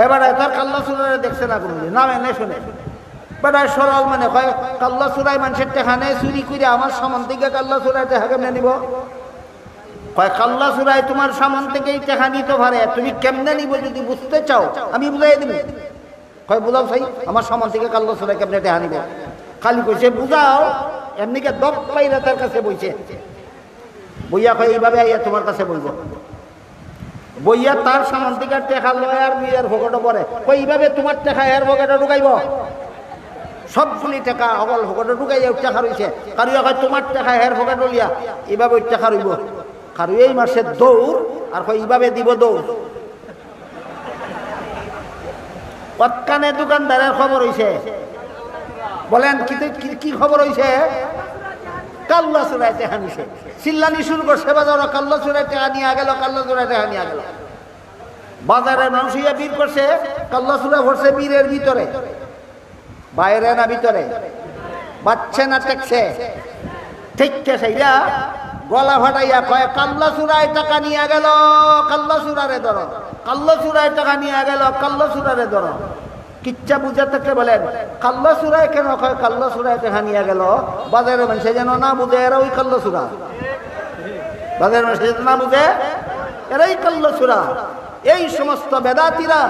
এবারে তার কাল্লা চুরাই দেখছে না কোনো না এনে শুনে বেটায় সরল মানে কয় কাল্লা চুরাই মানুষের টেহা নেই চুরি করে আমার সামান থেকে কাল্লা চুরাই টেহা কেমনে নিব? কয় কাল্লা চুরাই তোমার সামান থেকেই টেহা নিতে পারে, তুমি কেমনে নিব যদি বুঝতে চাও আমি বুঝাই দিব। কয় বুঝাও ভাই আমার সামান থেকে কাল্লা চুরাই কেমনে টেহা নিব? খালি কইছে বুঝাও, এমনিকে দপ পাইরা তার কাছে বইছে, বইয়া কয় এইভাবে আইয়া তোমার কাছে বলবো। বইয়া তার সামান থেকে টেকা লয় আর নিজের ভোগটা পরে, কই এইভাবে তোমার টেকা এর ভোগটা ঢুকাইব, সবগুলি টাকা অগল ভোগটা ঢুকাইয়া টাকা রয়েছে, কারুয়া কয় তোমার টাকা এর ভোগটা লিয়া এইভাবে ওই টাকা রইব, কারু এই মাসের দৌড় আর কয় এইভাবে দিব দৌড়। কতখানে দোকানদারের খবর হইছে, বলেন কি খবর হইছে? কাল্লা চুরাই টেহা নিছে, চিল্লানি শুরু করছে বাজার, কাল্লা চুরাই টেহা নিয়ে গেল, কাল্লা চুরাই টেহা নিয়ে গেল। বাজারের মানুষ ইয়া বীর করছে, কাল্লা চুরাই ভরছে বীরের ভিতরে, বাইরে না ভিতরে, বাচ্চা না টেকছে, ঠিকছে সেইটা গলা ফাটাইয়া কয় কাল্লা চুরাই টাকা নিয়ে গেল, কাল্লা চুরারে ধরো, কাল্লা চুরাই টাকা নিয়ে গেল, কাল্লা চুরারে ধরো। কিচ্ছা বুঝে থাকলে বলেন কাল্লা চুরাই কেন কয় কাল্লা চুরাই টাকা নিয়ে গেল? বাজারের মানুষ যেন না বুঝে এরা ওই কাল্লা চুরা, বাজারের মানুষ যেন না বুঝে এরাই কাল্লা চুরা। এই সমস্ত বেদাতিরা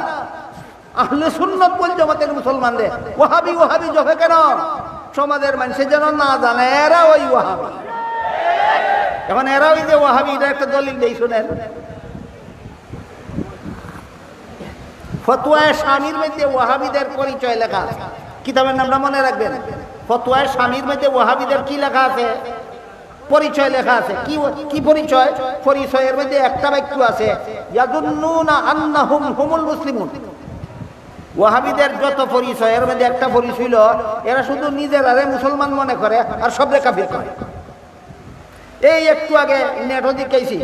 আহলে সুন্নাত ওয়াল জামাতের মুসলমানদের ওয়াহাবি ওয়াহাবি জবে কেন? সমাজের মানুষ যেন না জানে এরা ওই ওয়াহাবি। এখন এরা ওই যে ওয়াহাবি, এটা একটা দলিল দেই শুনেন। ফতোয়ায়ে শামির মধ্যে ওয়াহাবিদের পরিচয় লেখা আছে, কিতাবের নামটা মনে রাখবেন। ফতোয়ায়ে শামির মধ্যে ওয়াহাবিদের কি লেখা আছে? পরিচয় লেখা আছে। কি পরিচয়? পরিচয়ের মধ্যে একটা বাক্য আছে, ইয়াজুন্নুনা আন্নাহুম হুমুল মুসলিমুন। ওয়াহাবিদের যত পরিচয় এর মধ্যে একটা পরিচয় হলো এরা শুধু নিজেরারে মুসলমান মনে করে আর সবরে কাফির করে। এই একটু আগে নেট দেখাইছি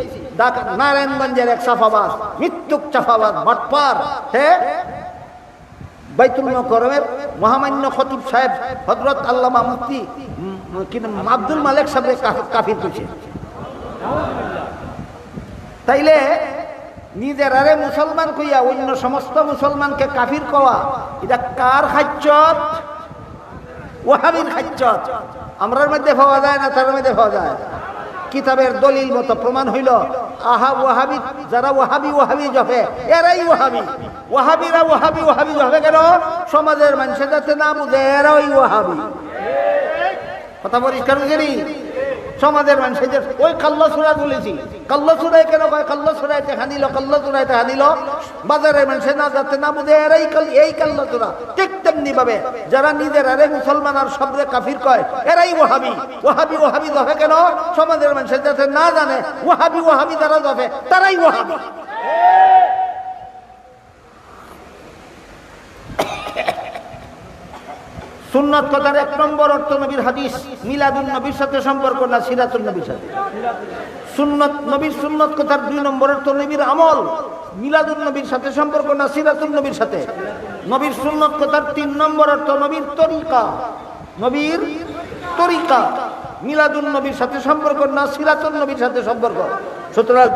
নারায়ণগঞ্জের এক চাফাবাজ, মৃত্যুক চাফাবাজ বাটপার, হ্যাঁ বাইতুল মুকাররমের মহামান্য খতিব সাহেব হযরত আল্লামা মুফতি আব্দুল মালেক সাহেব কাফির করেছে। তাইলে নিজেরারে মুসলমান কইয়া অন্য সমস্ত মুসলমানকে কাফির কওয়া, এটা কার খাচ্চত? ওয়াহাবির খাচ্চত। আমরার মধ্যে পাওয়া যায় না তার মধ্যে পাওয়া যায়? কিতাবের দলিল মতো প্রমাণ হইল আহা ওয়াহাবি, যারা ওয়াহাবি ওয়াহাবি জপে এরাই ওয়াহাবি। ওয়াহাবিরা ওয়াহাবি ওয়াহাবি জপে কেন? সমাজের মানুষের যাতে না বুঝে এরা ওই ওয়াহাবি। কথা পরিষ্কার বুঝেনি? সমাজের মানুষের যে ওই কাল্লা চুরা বলেছি, কাল্লা চুরাই কেন কয়? কাল্লা চুরাই টেকা নিল, কাল্লা চুরাই টেকা নিল, বাজারের মানুষের না যাতে না বুঝে এরাই এই কাল্লা চুরা। ঠিক তেমনি ভাবে যারা নিজের আরে মুসলমান আর সবরে কাফির কয় এরাই ওয়াহাবি। ওয়াহাবি ওয়াহাবি জপে কেন? সমাজের মানুষের যাতে না জানে ওয়াহাবি ওয়াহাবি যারা জপে তারাই ওয়াহাবি। সুন্নাত কথার এক নম্বর অর্থ নবীর হাদিস, মিলাদুন নবীর সাথে সম্পর্ক না সিরাতুন নবীর সাথে। সুন্নাত নবীর সুন্নাত কথার দুই নম্বর অর্থ নবীর আমল, মিলাদুন নবীর সাথে সম্পর্ক না সিরাতুন নবীর সাথে। নবীর সুন্নাত কথার তিন নম্বর অর্থ নবীর তরিকা, নবীর তরিকা, মিলাদুন নবীর সাথে সম্পর্ক না সিরাতুন নবীর সাথে সম্পর্ক। সুতরাং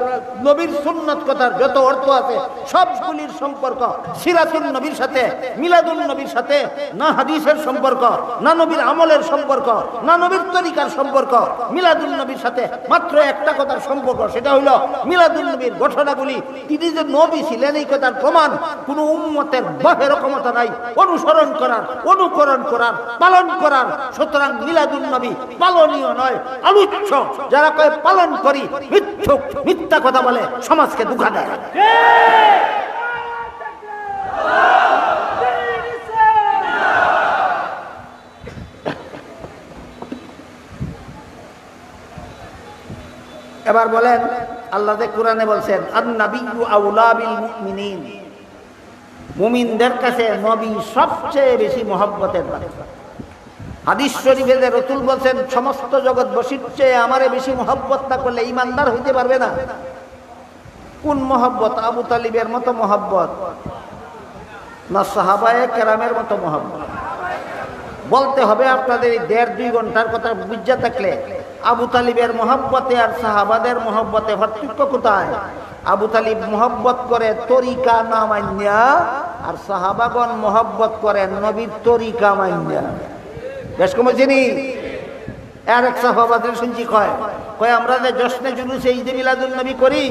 নবীর সুন্নাত কথার যত অর্থ আছে সবগুলির সম্পর্ক সিরাতুন নবীর সাথে, মিলাদুন নবীর সাথে, না হাদিসের সম্পর্ক, না নবীর আমলের সম্পর্ক, না নবীর তরিকার সম্পর্ক। মিলাদুন নবীর সাথে মাত্র একটা কথার সম্পর্ক, সেটা হলো মিলাদুন নবীর ঘটনাগুলি তিনি যে নবী ছিলেন এই কথার প্রমাণ কোন উম্মতের বাহের ক্ষমতা নাই অনুসরণ করার, অনুকরণ করার, পালন করার। সুতরাং মিলাদুন নবী পালনীয় নয়, আলোচ্য। যারা কয় পালন করি মিথ্যুক, মিথ্যা কথা বলে, সমাজকে ধোঁকা দেয়। এবার বলেন আল্লাহ যে কোরআনে বলছেন আন-নাবিয়্যু আওলা বিল মুমিনিন, মুমিনদের কাছে নবী সবচেয়ে বেশি মহব্বতের পাত্র। হাদিস শরীফে যে রাসূল বলছেন সমস্ত জগৎবাসীর চেয়ে আমারে বেশি মহব্বত না করলে ঈমানদার হইতে পারবে না। কোন মহব্বত? আবু তালিবের মতো মহব্বত না সাহাবায়ে কেরামের মতো মহব্বত? বলতে হবে আপনাদের এই 1.5-2 ঘন্টার কথা বুঝা থাকলে আবু তালিবের মহব্বতে আর সাহাবাদের মহব্বতে পার্থক্য কোথায়? আবু তালিব মহব্বত করে তরিকা না মান্যা, আর সাহাবাগণ মহব্বত করেন নবীর তরিকা মান্যা। বেশ কমেছিনি? আর এক সাহাবাদের শুনছি কয় আমরা যে জশ্নে জুলুসে ঈদে মিলাদুন নবী করি,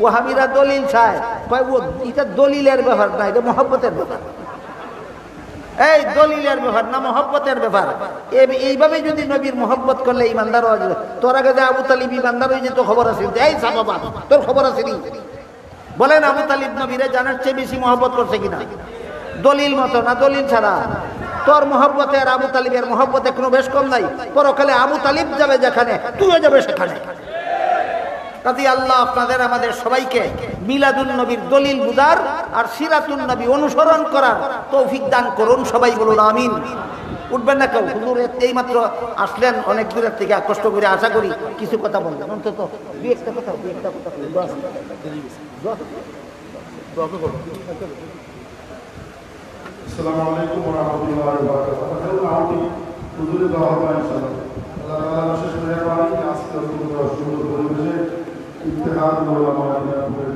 ওয়াহাবিরা দলিল চায়। কয় ও এটা দলিলের ব্যাপার না, এটা মহব্বতের ব্যাপার। এই দলিলের ব্যাপার না, মহব্বতের ব্যাপার। এইভাবে যদি নবীর মহব্বত করলে ইমানদার হওয়া যাবে। তোর আগে যে আবু তালিব ইমানদার হয়ে যেত খবর আছে? এই সাহাবা তোর খবর আছে নি? বলেন আবু তালিব নবীরে জানার চেয়ে বেশি মহব্বত করছে কিনা? দলিল মতো না, দলিল ছাড়া। তোর মহব্বতে আর আবু তালিবের মহব্বতে কোনো বেশ কম নাই। পরকালে আবু তালিব যাবে যেখানে, তুইও যাবে সেখানে। কাজী আল্লাহ আপনাদের আমাদের সবাইকে মিলাদুন নবীর দলিল বুঝার আর সিরাতুন নবী অনুসরণ করার তৌফিক দান করুন। সবাই বলুন আমিন। উঠবেন না কেউ? হুজুর এইমাত্র আসলেন অনেক দূরের থেকে, কষ্ট করে আশা করি কিছু কথা বলবেন, অন্তত দুই একটা কথা আসসালামু আলাইকুম ওয়া রাহমাতুল্লাহি ওয়া বারাকাতুহু। হুজুরের দোয়া হবে ইনশাআল্লাহ। আল্লাহ তাআলা বিশেষ মেহেরবানি আজকে সুন্দর পরিবেশে ইত্তেহাদ উলামা